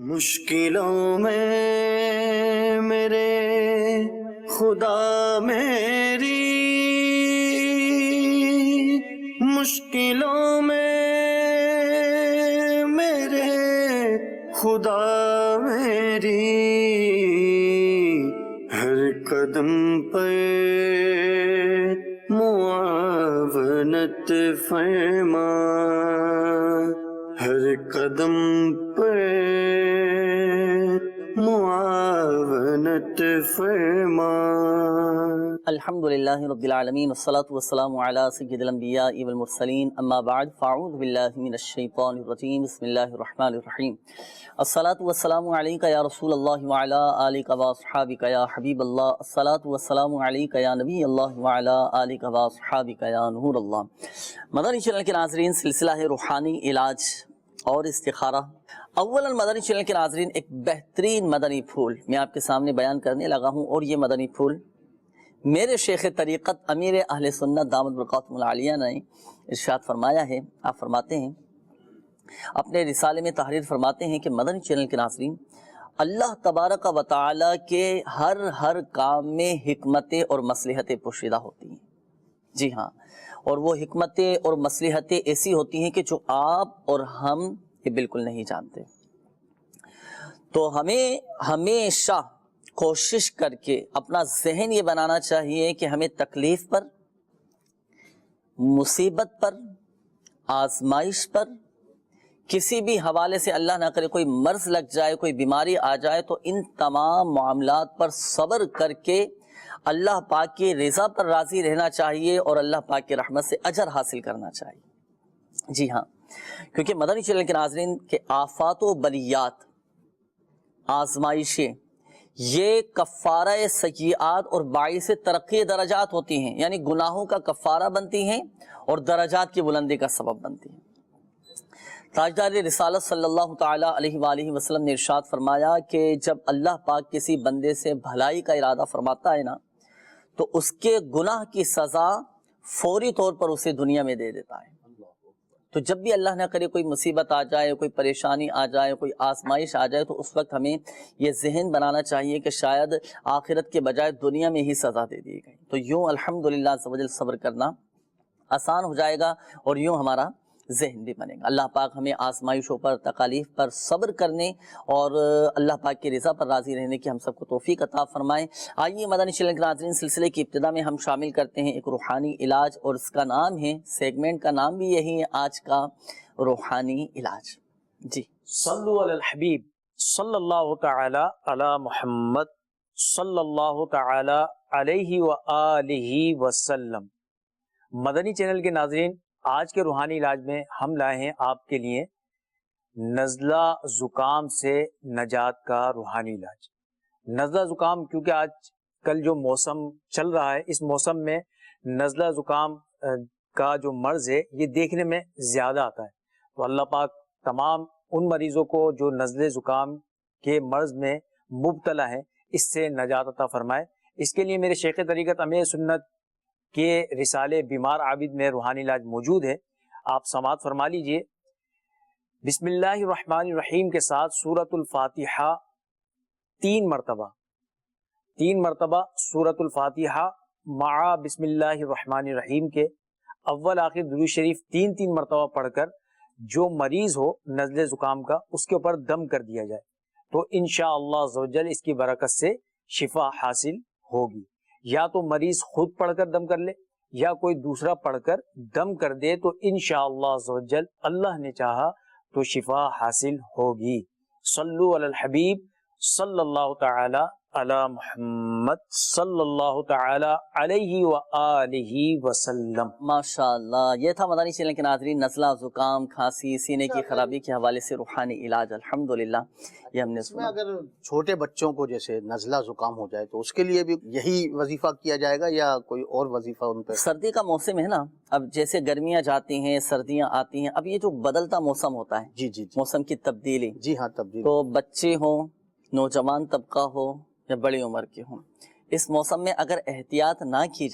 مشکلوں میں میرے خدا میری، مشکلوں میں میرے خدا میری، ہر قدم پہ معاونت فرما، ہر قدم پہ معاونت فرما۔ الحمدللہ رب العالمین والصلاة والسلام علی سید الانبیاء والمرسلین، اما بعد فاعوذ باللہ من الشیطان الرجیم، بسم اللہ الرحمن الرحیم۔ الصلاة والسلام علیکہ یا رسول اللہ وعلی آلکہ واصحابکہ یا حبیب اللہ، الصلاة والسلام علیکہ یا نبی اللہ وعلی آلکہ واصحابکہ یا نور اللہ۔ مدنی چینل کے ناظرین، سلسلہ ہے روحانی علاج اور استخارہ۔ اولاً مدنی چینل کے ناظرین، ایک بہترین مدنی پھول میں آپ کے سامنے بیان کرنے لگا ہوں، اور یہ مدنی پھول میرے شیخ طریقت امیر اہل سنت دامت برکاتہم العالیہ نے ارشاد فرمایا ہے۔ آپ فرماتے ہیں، اپنے رسالے میں تحریر فرماتے ہیں کہ مدنی چینل کے ناظرین، اللہ تبارک و تعالی کے ہر کام میں حکمتیں اور مصلحتیں پوشیدہ ہوتی ہیں۔ جی ہاں، اور وہ حکمتیں اور مصلحتیں ایسی ہوتی ہیں کہ جو آپ اور ہم یہ بالکل نہیں جانتے۔ تو ہمیں ہمیشہ کوشش کر کے اپنا ذہن یہ بنانا چاہیے کہ ہمیں تکلیف پر، مصیبت پر، آزمائش پر، کسی بھی حوالے سے اللہ نہ کرے کوئی مرض لگ جائے، کوئی بیماری آ جائے، تو ان تمام معاملات پر صبر کر کے اللہ پاک کی رضا پر راضی رہنا چاہیے اور اللہ پاک کی رحمت سے اجر حاصل کرنا چاہیے۔ جی ہاں، کیونکہ مدنی چینل کے ناظرین کے آفات و بلیات، آزمائشیں، یہ کفارہ سیئات اور باعث ترقی درجات ہوتی ہیں، یعنی گناہوں کا کفارہ بنتی ہیں اور درجات کی بلندی کا سبب بنتی ہیں۔ تاجدار رسالت صلی اللہ تعالی علیہ وآلہ وسلم نے ارشاد فرمایا کہ جب اللہ پاک کسی بندے سے بھلائی کا ارادہ فرماتا ہے نا، تو اس کے گناہ کی سزا فوری طور پر اسے دنیا میں دے دیتا ہے۔ تو جب بھی اللہ نہ کرے کوئی مصیبت آ جائے، کوئی پریشانی آ جائے، کوئی آزمائش آ جائے، تو اس وقت ہمیں یہ ذہن بنانا چاہیے کہ شاید آخرت کے بجائے دنیا میں ہی سزا دے دی گئی، تو یوں الحمدللہ عز و جل صبر کرنا آسان ہو جائے گا اور یوں ہمارا ذہن بھی بنے گا۔ اللہ پاک ہمیں آزمائشوں پر، تکالیف پر صبر کرنے اور اللہ پاک کی رضا پر راضی رہنے کی ہم سب کو توفیق عطا فرمائے۔ آئیے مدنی چینل کے ناظرین، سلسلے کی ابتدا میں ہم شامل کرتے ہیں ایک روحانی علاج، اور اس کا نام ہے، سیگمنٹ کا نام بھی یہی ہے آج کا، روحانی علاج۔ جی، صلو علی الحبیب صلی اللہ تعالی علی محمد صلی اللہ تعالی علیہ وآلہ وسلم۔ مدنی چینل کے ناظرین، آج کے روحانی علاج میں ہم لائے ہیں آپ کے لیے نزلہ زکام سے نجات کا روحانی علاج۔ نزلہ زکام، کیونکہ آج کل جو موسم چل رہا ہے، اس موسم میں نزلہ زکام کا جو مرض ہے یہ دیکھنے میں زیادہ آتا ہے، تو اللہ پاک تمام ان مریضوں کو جو نزلہ زکام کے مرض میں مبتلا ہیں، اس سے نجات عطا فرمائے۔ اس کے لیے میرے شیخ طریقت امیر سنت کے رسالے بیمار عابد میں روحانی علاج موجود ہے، آپ سماعت فرما لیجئے۔ بسم اللہ الرحمن الرحیم کے ساتھ سورۃ الفاتحہ تین مرتبہ سورۃ الفاتحہ مع بسم اللہ الرحمن الرحیم کے اول آخر درود شریف تین مرتبہ پڑھ کر جو مریض ہو نزلہ زکام کا، اس کے اوپر دم کر دیا جائے، تو انشاءاللہ عز و جل اس کی برکت سے شفا حاصل ہوگی۔ یا تو مریض خود پڑھ کر دم کر لے، یا کوئی دوسرا پڑھ کر دم کر دے، تو انشاءاللہ عز و جل اللہ نے چاہا تو شفا حاصل ہوگی۔ صلو علی الحبیب صلی اللہ تعالی علی محمد صلی اللہ تعالی علیہ وآلہ وسلم۔ ماشاءاللہ، یہ تھا مدنی چینل کے ناظرین نزلہ زکام، کھانسی، سینے کی خرابی کے حوالے سے روحانی علاج، الحمدللہ یہ ہم نے سنا۔ اگر چھوٹے بچوں کو جیسے نزلہ زکام ہو جائے تو اس کے لیے بھی یہی وظیفہ کیا جائے گا یا کوئی اور وظیفہ ان پہ؟ سردی کا موسم ہے نا، اب جیسے گرمیاں جاتی ہیں، سردیاں آتی ہیں، اب یہ جو بدلتا موسم ہوتا ہے، جی موسم کی تبدیلی، جی ہاں، تبدیل، تو بچے ہوں، نوجوان طبقہ ہو یا بڑی عمر کے ہوں، اس موسم میں اگر احتیاط نہ کی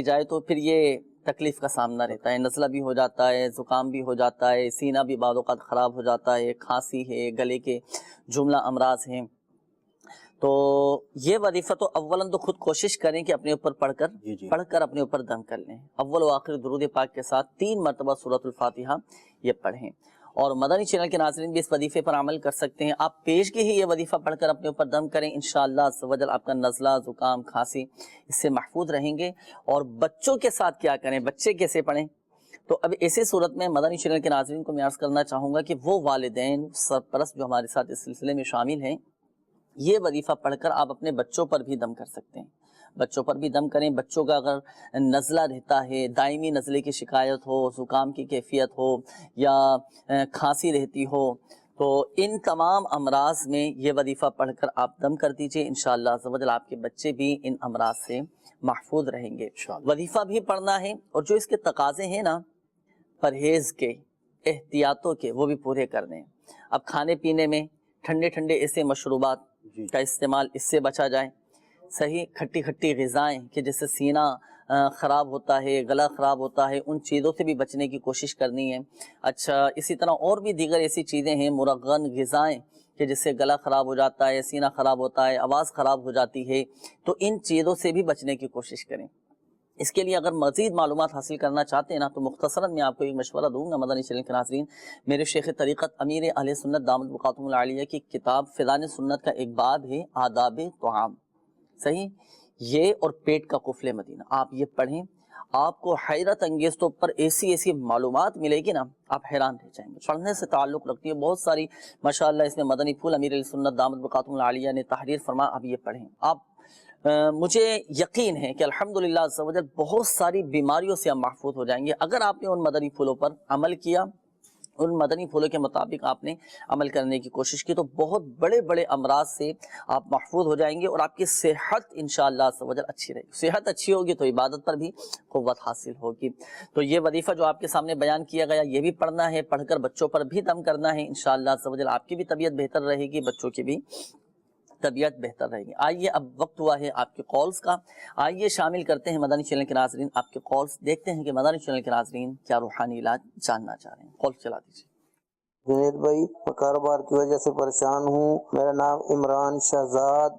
جائے، تو پھر یہ تکلیف کا سامنا رہتا ہے، نزلہ بھی ہو جاتا ہے، زکام بھی ہو جاتا ہے، سینہ بھی بعض اوقات خراب ہو جاتا ہے، کھانسی ہے، گلے کے جملہ امراض ہیں. تو یہ وظیفہ تو اولاً تو خود کوشش کریں کہ اپنے اوپر پڑھ کر اپنے اوپر دم کر لیں. اول و آخر درود پاک کے ساتھ 3 مرتبہ سورۃ الفاتحہ یہ پڑھیں. اور مدنی چینل کے ناظرین بھی اس وظیفے پر عمل کر سکتے ہیں. آپ پیش کے ہی یہ وظیفہ پڑھ کر اپنے اوپر دم کریں، انشاءاللہ عز و جل آپ کا نزلہ، زکام، کھانسی اس سے محفوظ رہیں گے. اور بچوں کے ساتھ کیا کریں، بچے کیسے پڑھیں؟ تو اب ایسی صورت میں مدنی چینل کے ناظرین کو میں عرض کرنا چاہوں گا کہ وہ والدین سرپرست جو ہمارے ساتھ اس سلسلے میں شامل ہیں، یہ وظیفہ پڑھ کر آپ اپنے بچوں پر بھی دم کر سکتے ہیں. بچوں پر بھی دم کریں. بچوں کا اگر نزلہ رہتا ہے، دائمی نزلے کی شکایت ہو، زکام کی کیفیت ہو یا کھانسی رہتی ہو، تو ان تمام امراض میں یہ وظیفہ پڑھ کر آپ دم کر دیجئے. انشاءاللہ عز و جل آپ کے بچے بھی ان امراض سے محفوظ رہیں گے. وظیفہ بھی پڑھنا ہے، اور جو اس کے تقاضے ہیں نا پرہیز کے، احتیاطوں کے، وہ بھی پورے کرنے ہیں. اب کھانے پینے میں ٹھنڈے ٹھنڈے ایسے مشروبات کا استعمال، اس سے بچا جائے. صحیح کھٹی کھٹی غذائیں کہ جس سے سینہ خراب ہوتا ہے، گلا خراب ہوتا ہے، ان چیزوں سے بھی بچنے کی کوشش کرنی ہے. اچھا، اسی طرح اور بھی دیگر ایسی چیزیں ہیں مرغن غذائیں کہ جس سے گلا خراب ہو جاتا ہے، سینہ خراب ہوتا ہے، آواز خراب ہو جاتی ہے. تو ان چیزوں سے بھی بچنے کی کوشش کریں. اس کے لیے اگر مزید معلومات حاصل کرنا چاہتے ہیں نا، تو مختصراً میں آپ کو ایک مشورہ دوں گا مدنی چینل کے ناظرین. میرے شیخ طریقت امیر اہل سنت دامت بقاتہم العالیہ کی کتاب فیضان سنت کا ایک باب ہے آداب طعام. صحیح، یہ اور پیٹ کا قفل مدینہ آپ یہ پڑھیں. آپ کو حیرت انگیز طور پر ایسی معلومات ملے گی نا، آپ حیران رہ جائیں گے. پڑھنے سے تعلق رکھتی ہے بہت ساری ماشاءاللہ. اس میں مدنی پھول امیر اہل سنت دامت بقاتہم العالیہ نے تحریر فرما. آپ یہ پڑھیں. آپ مجھے یقین ہے کہ الحمدللہ عز و جل بہت ساری بیماریوں سے آپ محفوظ ہو جائیں گے اگر آپ نے ان مدنی پھولوں پر عمل کیا، ان مدنی پھولوں کے مطابق آپ نے عمل کرنے کی کوشش کی. تو بہت بڑے بڑے امراض سے آپ محفوظ ہو جائیں گے، اور آپ کی صحت انشاءاللہ عز و جل اچھی رہے گی. صحت اچھی ہوگی تو عبادت پر بھی قوت حاصل ہوگی. تو یہ وظیفہ جو آپ کے سامنے بیان کیا گیا یہ بھی پڑھنا ہے، پڑھ کر بچوں پر بھی دم کرنا ہے. انشاءاللہ عز و جل آپ کی بھی طبیعت بہتر رہے گی، بچوں کی بھی طبیعت بہتر رہے گی. آئیے اب وقت ہوا ہے آپ کے کالز کا. آئیے شامل کرتے ہیں مدنی چینل کے ناظرین آپ کے کالز. دیکھتے ہیں کہ مدنی چینل کے ناظرین کیا روحانی علاج جاننا چاہ رہے ہیں. کال چلا دیجیے. جنید بھائی، میں کاروبار کی وجہ سے پریشان ہوں. میرا نام عمران شہزاد.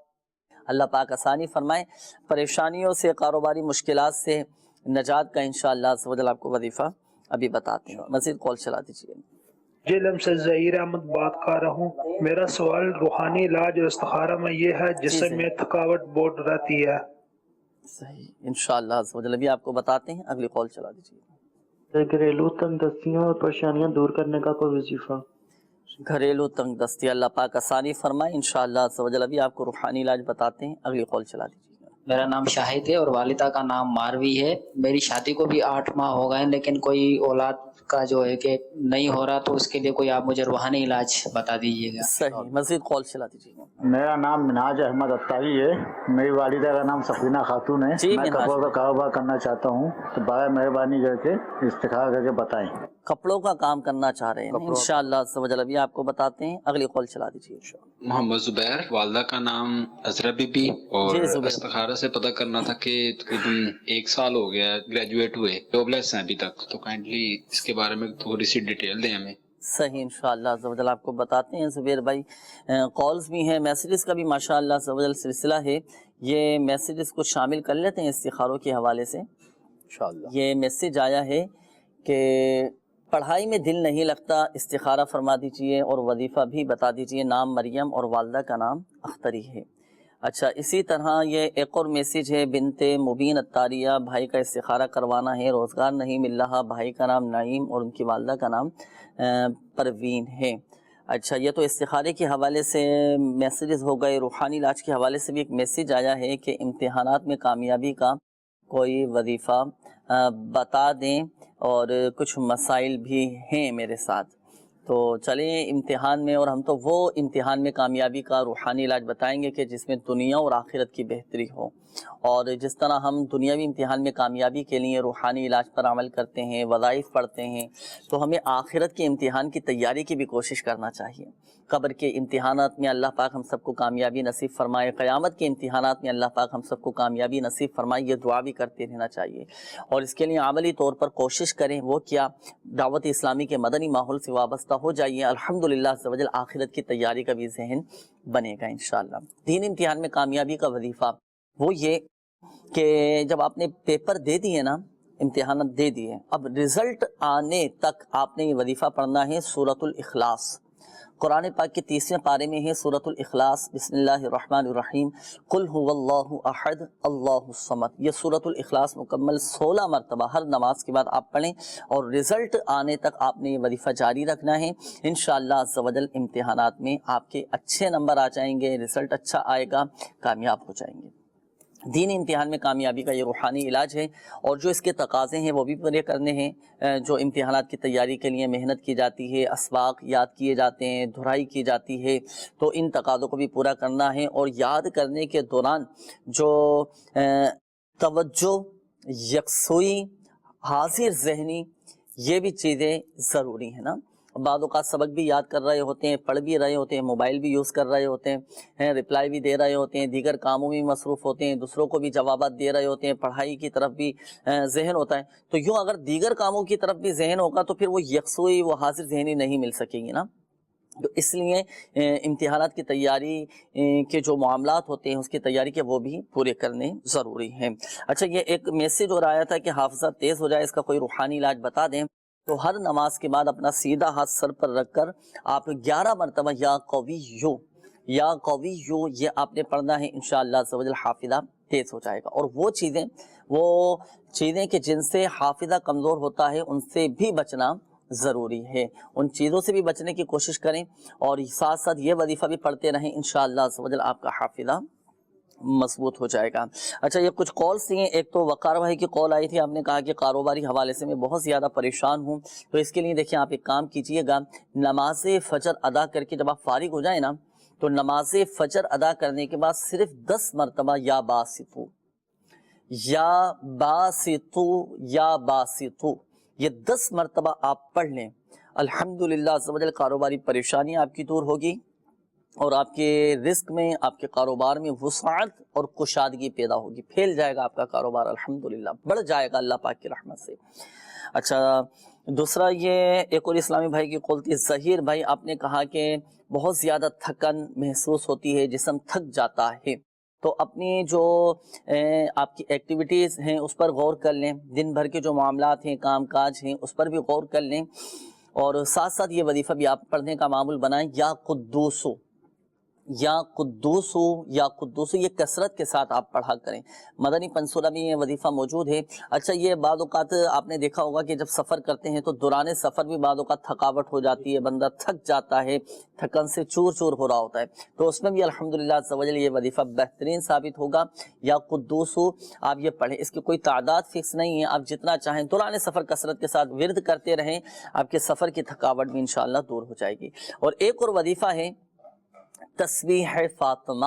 اللہ پاک آسانی فرمائے. پریشانیوں سے، کاروباری مشکلات سے نجات کا انشاءاللہ عز و جل آپ کو وظیفہ ابھی بتاتے ہیں. مزید کال چلا دیجیے. جلم سے ظہیر احمد بات کر رہا ہوں. میرا سوال روحانی علاج اور استخارہ میں یہ ہے، جسم میں تھکاوٹ بہت رہتی ہے. صحیح، انشاءاللہ عز و جل ابھی آپ کو بتاتے ہیں. اگلی کال چلا دیجیے. گھریلو تنگ دستیاں اور پریشانیاں دور کرنے کا کوئی وظیفہ. گھریلو تنگ دستی اللہ پاک آسانی فرمائے. انشاءاللہ عز و جل ابھی آپ کو روحانی علاج بتاتے ہیں. اگلی کال چلا دیجیے. میرا نام شاہد ہے اور والدہ کا نام ماروی ہے. میری شادی کو بھی 8 ماہ ہو گئے، لیکن کوئی اولاد کا جو ہے کہ نہیں ہو رہا، تو اس کے لیے کوئی آپ مجھے روحانی علاج بتا دیجیے گا. صحیح، مزید کال چلا دیجیے. میرا نام مناج احمد اطائی ہے. میری والدہ کا نام سفینہ خاتون ہے. جی میں کپڑوں کا کاروبار کرنا چاہتا ہوں، تو برائے مہربانی کر کے استخارہ کر کے بتائیں. کپڑوں کا کام کرنا چاہ رہے ہیں انشاءاللہ عز و جل ابھی آپ کو بتاتے ہیں. اگلی کال چلا دیجیے. محمد زبیر، والدہ کا نام عذرا بی بی، اور استخارہ سے پتہ کرنا تھا کہ تقریباً 1 سال ہو گیا گریجویٹ ہوئے، جاب لیس ہیں ابھی تک، تو کائنڈلی اس کے بارے میں تھوڑی سی ڈیٹیل دیں ہمیں. صحیح، انشاءاللہ عز و جل آپ کو بتاتے ہیں. زبیر بھائی کالز بھی ہیں، میسیجز کا بھی ماشاءاللہ عز و جل سلسلہ ہے. یہ میسیجز کو شامل کر لیتے ہیں استخاروں کے حوالے سے. یہ میسیج آیا ہے کہ پڑھائی میں دل نہیں لگتا، استخارہ فرما دیجئے اور وظیفہ بھی بتا دیجئے. نام مریم اور والدہ کا نام اختری ہے. اچھا، اسی طرح یہ ایک اور میسیج ہے، بنت مبین اتاریہ، بھائی کا استخارہ کروانا ہے، روزگار نہیں مل رہا، بھائی کا نام نعیم اور ان کی والدہ کا نام پروین ہے. اچھا، یہ تو استخارے کے حوالے سے میسیجز ہو گئے. روحانی علاج کے حوالے سے بھی ایک میسیج آیا ہے کہ امتحانات میں کامیابی کا کوئی وظیفہ بتا دیں، اور کچھ مسائل بھی ہیں میرے ساتھ. تو چلیں امتحان میں، اور ہم تو وہ امتحان میں کامیابی کا روحانی علاج بتائیں گے کہ جس میں دنیا اور آخرت کی بہتری ہو، اور جس طرح ہم دنیاوی امتحان میں کامیابی کے لیے روحانی علاج پر عمل کرتے ہیں، وظائف پڑھتے ہیں، تو ہمیں آخرت کے امتحان کی تیاری کی بھی کوشش کرنا چاہیے۔ قبر کے امتحانات میں اللہ پاک ہم سب کو کامیابی نصیب فرمائے، قیامت کے امتحانات میں اللہ پاک ہم سب کو کامیابی نصیب فرمائے، یہ دعا بھی کرتے رہنا چاہیے۔ اور اس کے لیے عملی طور پر کوشش کریں، وہ کیا؟ دعوت اسلامی کے مدنی ماحول سے وابستہ ہو جائیے، الحمدللہ عز و جل آخرت کی تیاری کا بھی ذہن بنے گا انشاءاللہ۔ دین امتحان میں کامیابی کا وظیفہ وہ یہ کہ جب آپ نے پیپر دے دیے نا، امتحانات دے دیے، اب رزلٹ آنے تک آپ نے یہ وظیفہ پڑھنا ہے سورۃ الاخلاص۔ قرآن پاک کے 30ویں پارے میں ہے سورۃ الاخلاص، بسم اللہ الرحمن الرحیم، قل هو اللہ احد اللہ الصمد۔ یہ سورۃ الاخلاص مکمل 16 مرتبہ ہر نماز کے بعد آپ پڑھیں، اور رزلٹ آنے تک آپ نے یہ وظیفہ جاری رکھنا ہے۔ انشاءاللہ عز و جل امتحانات میں آپ کے اچھے نمبر آ جائیں گے، رزلٹ اچھا آئے گا، کامیاب ہو جائیں گے۔ دینی امتحان میں کامیابی کا یہ روحانی علاج ہے، اور جو اس کے تقاضے ہیں وہ بھی پورے کرنے ہیں۔ جو امتحانات کی تیاری کے لیے محنت کی جاتی ہے، اسباق یاد کیے جاتے ہیں، دہرائی کی جاتی ہے، تو ان تقاضوں کو بھی پورا کرنا ہے۔ اور یاد کرنے کے دوران جو توجہ، یکسوئی، حاضر ذہنی، یہ بھی چیزیں ضروری ہیں نا۔ بعض اوقات سبق بھی یاد کر رہے ہوتے ہیں، پڑھ بھی رہے ہوتے ہیں، موبائل بھی یوز کر رہے ہوتے ہیں، رپلائی بھی دے رہے ہوتے ہیں، دیگر کاموں میں مصروف ہوتے ہیں، دوسروں کو بھی جوابات دے رہے ہوتے ہیں، پڑھائی کی طرف بھی ذہن ہوتا ہے۔ تو یوں اگر دیگر کاموں کی طرف بھی ذہن ہوگا تو پھر وہ یکسوئی، وہ حاضر ذہنی نہیں مل سکے گی نا۔ تو اس لیے امتحانات کی تیاری کے جو معاملات ہوتے ہیں، اس کی تیاری کے وہ بھی پورے کرنے ضروری ہیں۔ اچھا، یہ ایک میسیج اور آیا تھا کہ حافظہ تیز ہو جائے، اس کا کوئی روحانی علاج بتا دیں۔ تو ہر نماز کے بعد اپنا سیدھا ہاتھ سر پر رکھ کر آپ 11 مرتبہ یا قویو یا قویو یہ آپ نے پڑھنا ہے، انشاءاللہ عز و جل حافظہ تیز ہو جائے گا۔ اور وہ چیزیں کہ جن سے حافظہ کمزور ہوتا ہے ان سے بھی بچنا ضروری ہے، ان چیزوں سے بھی بچنے کی کوشش کریں، اور ساتھ ساتھ یہ وظیفہ بھی پڑھتے رہیں، انشاءاللہ عز و جل آپ کا حافظہ مضبوط ہو جائے گا۔ اچھا، یہ کچھ کالز تھی، ایک تو وقار بھائی کی کال آئی تھی، آپ نے کہا کہ کاروباری حوالے سے میں بہت زیادہ پریشان ہوں، تو اس کے لیے دیکھیں آپ ایک کام کیجئے گا، نماز فجر ادا کر کے جب آپ فارغ ہو جائیں نا، تو نماز فجر ادا کرنے کے بعد صرف 10 مرتبہ یا باسطو یا باسطو یا باسطو یہ 10 مرتبہ آپ پڑھ لیں، الحمدللہ عز و جل کاروباری پریشانی آپ کی دور ہوگی، اور آپ کے رزق میں، آپ کے کاروبار میں وسعت اور کشادگی پیدا ہوگی، پھیل جائے گا آپ کا کاروبار، الحمدللہ بڑھ جائے گا اللہ پاک کی رحمت سے۔ اچھا، دوسرا یہ ایک اور اسلامی بھائی کی کال تھی، ظہیر بھائی، آپ نے کہا کہ بہت زیادہ تھکن محسوس ہوتی ہے، جسم تھک جاتا ہے، تو اپنی جو آپ کی ایکٹیویٹیز ہیں اس پر غور کر لیں، دن بھر کے جو معاملات ہیں، کام کاج ہیں، اس پر بھی غور کر لیں، اور ساتھ ساتھ یہ وظیفہ بھی آپ پڑھنے کا معمول بنائیں، یا قدوسو یا قدوسو یا قدوسو، یہ کثرت کے ساتھ آپ پڑھا کریں۔ مدنی پنسورہ میں یہ وظیفہ موجود ہے۔ اچھا، یہ بعض اوقات آپ نے دیکھا ہوگا کہ جب سفر کرتے ہیں تو دوران سفر بھی بعض اوقات تھکاوٹ ہو جاتی ہے، بندہ تھک جاتا ہے، تھکن سے چور چور ہو رہا ہوتا ہے، تو اس میں بھی الحمدللہ عز و جل یہ وظیفہ بہترین ثابت ہوگا، یا قدوسو آپ یہ پڑھیں۔ اس کی کوئی تعداد فکس نہیں ہے، آپ جتنا چاہیں دوران سفر کثرت کے ساتھ ورد کرتے رہیں، آپ کے سفر کی تھکاوٹ بھی انشاءاللہ دور ہو جائے گی۔ اور ایک اور وظیفہ ہے تسبیح فاطمہ،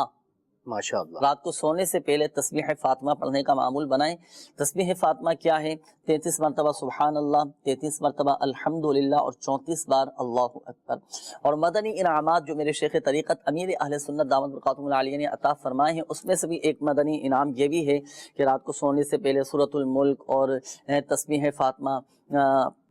ماشاءاللہ، رات کو سونے سے پہلے تسبیح فاطمہ پڑھنے کا معمول بنائیں۔ تسبیح فاطمہ کیا ہے؟ 33 مرتبہ سبحان اللہ، 33 مرتبہ الحمدللہ، اور 34 بار اللہ اکبر۔ اور مدنی انعامات جو میرے شیخ طریقت امیر اہل سنت دامت برکاتہم العالیہ نے عطا فرمائے ہیں، اس میں سے بھی ایک مدنی انعام یہ بھی ہے کہ رات کو سونے سے پہلے سورۃ الملک اور تسبیح فاطمہ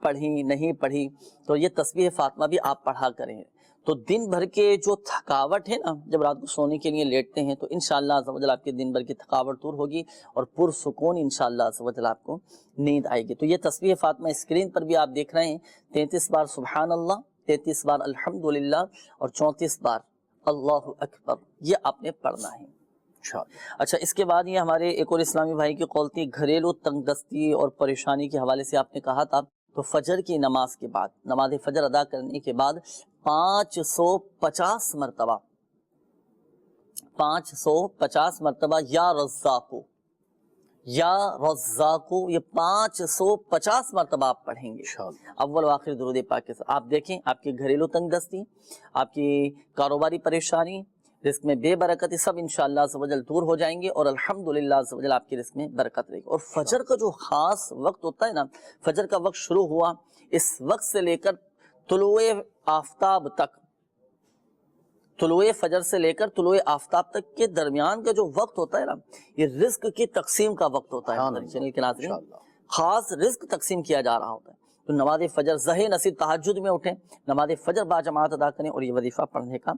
پڑھی نہیں پڑھی، تو یہ تسبیح فاطمہ بھی آپ پڑھا کریں۔ تو دن بھر کے جو تھکاوٹ ہے نا، جب رات کو سونے کے لیے لیٹتے ہیں تو انشاءاللہ عز و جل آپ کے دن بھر کی تھکاوٹ دور ہوگی، اور پرسکون انشاءاللہ عز و جل آپ کو نیند آئے گی۔ تو یہ تسبیح فاطمہ اسکرین پر بھی آپ دیکھ رہے ہیں، 33 بار سبحان اللہ، 33 بار الحمدللہ، اور 34 بار اللہ اکبر، یہ آپ نے پڑھنا ہے۔ اچھا، اس کے بعد یہ ہمارے ایک اور اسلامی بھائی کی قول تھی، گھریلو تنگ دستی اور پریشانی کے حوالے سے آپ نے کہا تھا، تو فجر کی نماز کے بعد، نماز فجر ادا کرنے کے بعد 550 مرتبہ 550 مرتبہ یا رزاقو یا رزاقو، یہ 550 مرتبہ آپ پڑھیں گے اول و آخر درود پاک کے ساتھ۔ آپ دیکھیں آپ کی گھریلو تنگ دستی، آپ کی کاروباری پریشانی، رزق میں بے برکتی، سب انشاءاللہ عز و جل دور ہو جائیں گے، اور الحمدللہ عز و جل آپ کے رزق میں برکت رہے گی۔ اور فجر کا جو خاص وقت ہوتا ہے نا، فجر کا وقت شروع ہوا، اس وقت سے لے کر طلوع آفتاب تک، طلوع فجر سے لے کر طلوع آفتاب تک کے درمیان کا جو وقت ہوتا ہے نا، یہ رزق کی تقسیم کا وقت ہوتا ہے۔ چینل کے ناظرین، خاص رزق تقسیم کیا جا رہا ہوتا ہے۔ تو نماز فجر ظہر نصیب تہجد میں اٹھیں، نماز فجر با جماعت ادا کریں، اور یہ وظیفہ پڑھنے کا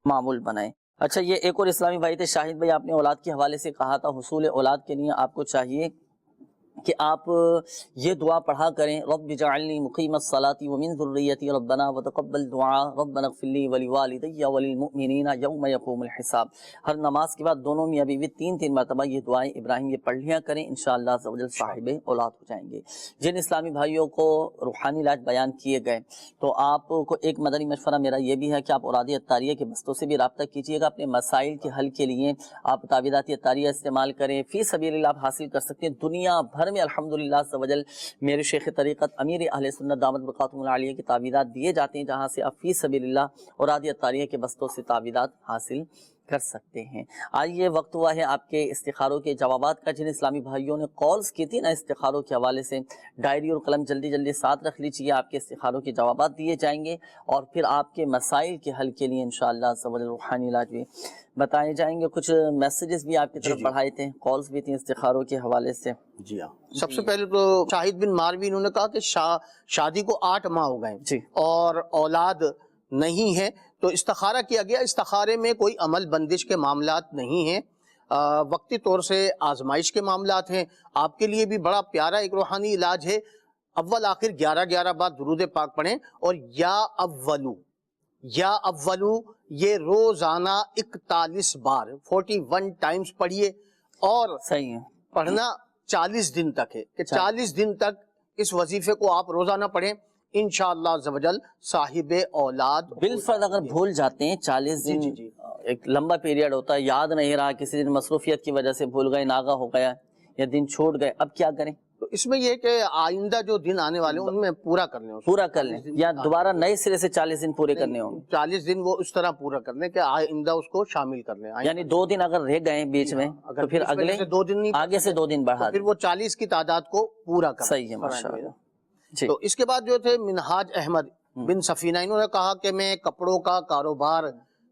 معمول بنائیں۔ اچھا، یہ ایک اور اسلامی بھائی تھے شاہد بھائی، آپ نے اولاد کے حوالے سے کہا تھا، حصول اولاد کے لیے آپ کو چاہیے کہ آپ یہ دعا پڑھا کریں، رب جعلنی مقیم الصلاۃ ومن ذریتی ربنا وتقبل دعاء ربنا اغفر لی ولوالدی وللمؤمنین یوم یقوم الحساب۔ ہر نماز کے بعد دونوں میاں بیوی 3 مرتبہ یہ دعائیں ابراہیم یہ پڑھ لیا کریں، انشاءاللہ عز و جل صاحب اولاد ہو جائیں گے۔ جن اسلامی بھائیوں کو روحانی علاج بیان کیے گئے، تو آپ کو ایک مدنی مشورہ میرا یہ بھی ہے کہ آپ اوراد عطاریہ کے بستوں سے بھی رابطہ کیجیے گا، اپنے مسائل کے حل کے لیے آپ تعویذات عطاریہ استعمال کریں، فی سبیل اللہ آپ حاصل کر سکتے ہیں۔ دنیا بھر میں الحمدللہ عز و جل میرے شیخ طریقت امیر اہل سنت دامت برکاتہم العالیہ کی تعویذات دیے جاتے ہیں، جہاں سے آپ فی سبیل اللہ اوراد عطاریہ کے بستوں سے تعویذات حاصل کر سکتے ہیں۔ آئیے وقت ہوا ہے آپ کے استخاروں کے جوابات کا۔ جن اسلامی بھائیوں نے کالز کی تھی نا استخاروں کے حوالے سے، ڈائری اور قلم جلدی جلدی ساتھ رکھ لیجیے، آپ کے استخاروں کے جوابات دیے جائیں گے، اور پھر آپ کے مسائل کے حل کے لیے انشاءاللہ عز و جل روحانی علاج بھی بتائے جائیں گے۔ کچھ میسیجز بھی آپ کی طرف بڑھائے تھے، کالز بھی تھیں استخاروں کے حوالے سے۔ جی ہاں، سب سے پہلے تو شاہد بن ماروی انہوں نے کہا کہ شادی کو 8 ماہ ہو گئے اور اولاد نہیں ہے، تو استخارہ کیا گیا۔ استخارے میں کوئی عمل بندش کے معاملات نہیں ہیں، وقتی طور سے آزمائش کے معاملات ہیں۔ آپ کے لیے بھی بڑا پیارا ایک روحانی علاج ہے، اول آخر 11 بار درود پاک پڑھیں، اور یا اولو یہ روزانہ 41 بار 41 ٹائمز پڑھیے، اور صحیح ہے پڑھنا 40 دن تک ہے، کہ 40 دن تک اس وظیفے کو آپ روزانہ پڑھیں، انشاءاللہ عز و جل صاحب اولاد۔ بالفرض اگر بھول جاتے ہیں 40 دن ایک لمبا پیریڈ ہوتا ہے، یاد نہیں رہا، کسی دن مصروفیت کی وجہ سے بھول گئے، ناغہ ہو گیا یا دن چھوٹ گئے، اب کیا کریں؟ تو اس میں یہ کہ آئندہ جو دن آنے والے ہیں ان میں پورا کر لیں، یا دوبارہ نئے سرے سے 40 دن پورے کرنے ہوں گے۔ 40 دن وہ اس طرح پورا کر لیں کہ آئندہ اس کو شامل کر لیں، یعنی 2 دن اگر رہ گئے بیچ میں تو پھر اگلے 2 دن نہیں، آگے سے 2 دن بڑھا پھر وہ 40 کی تعداد کو پورا کر۔ صحیح ہے، ماشاءاللہ۔ تو اس کے بعد جو تھے منہاج احمد بن سفینہ، انہوں نے کہا کہ میں کپڑوں کا کاروبار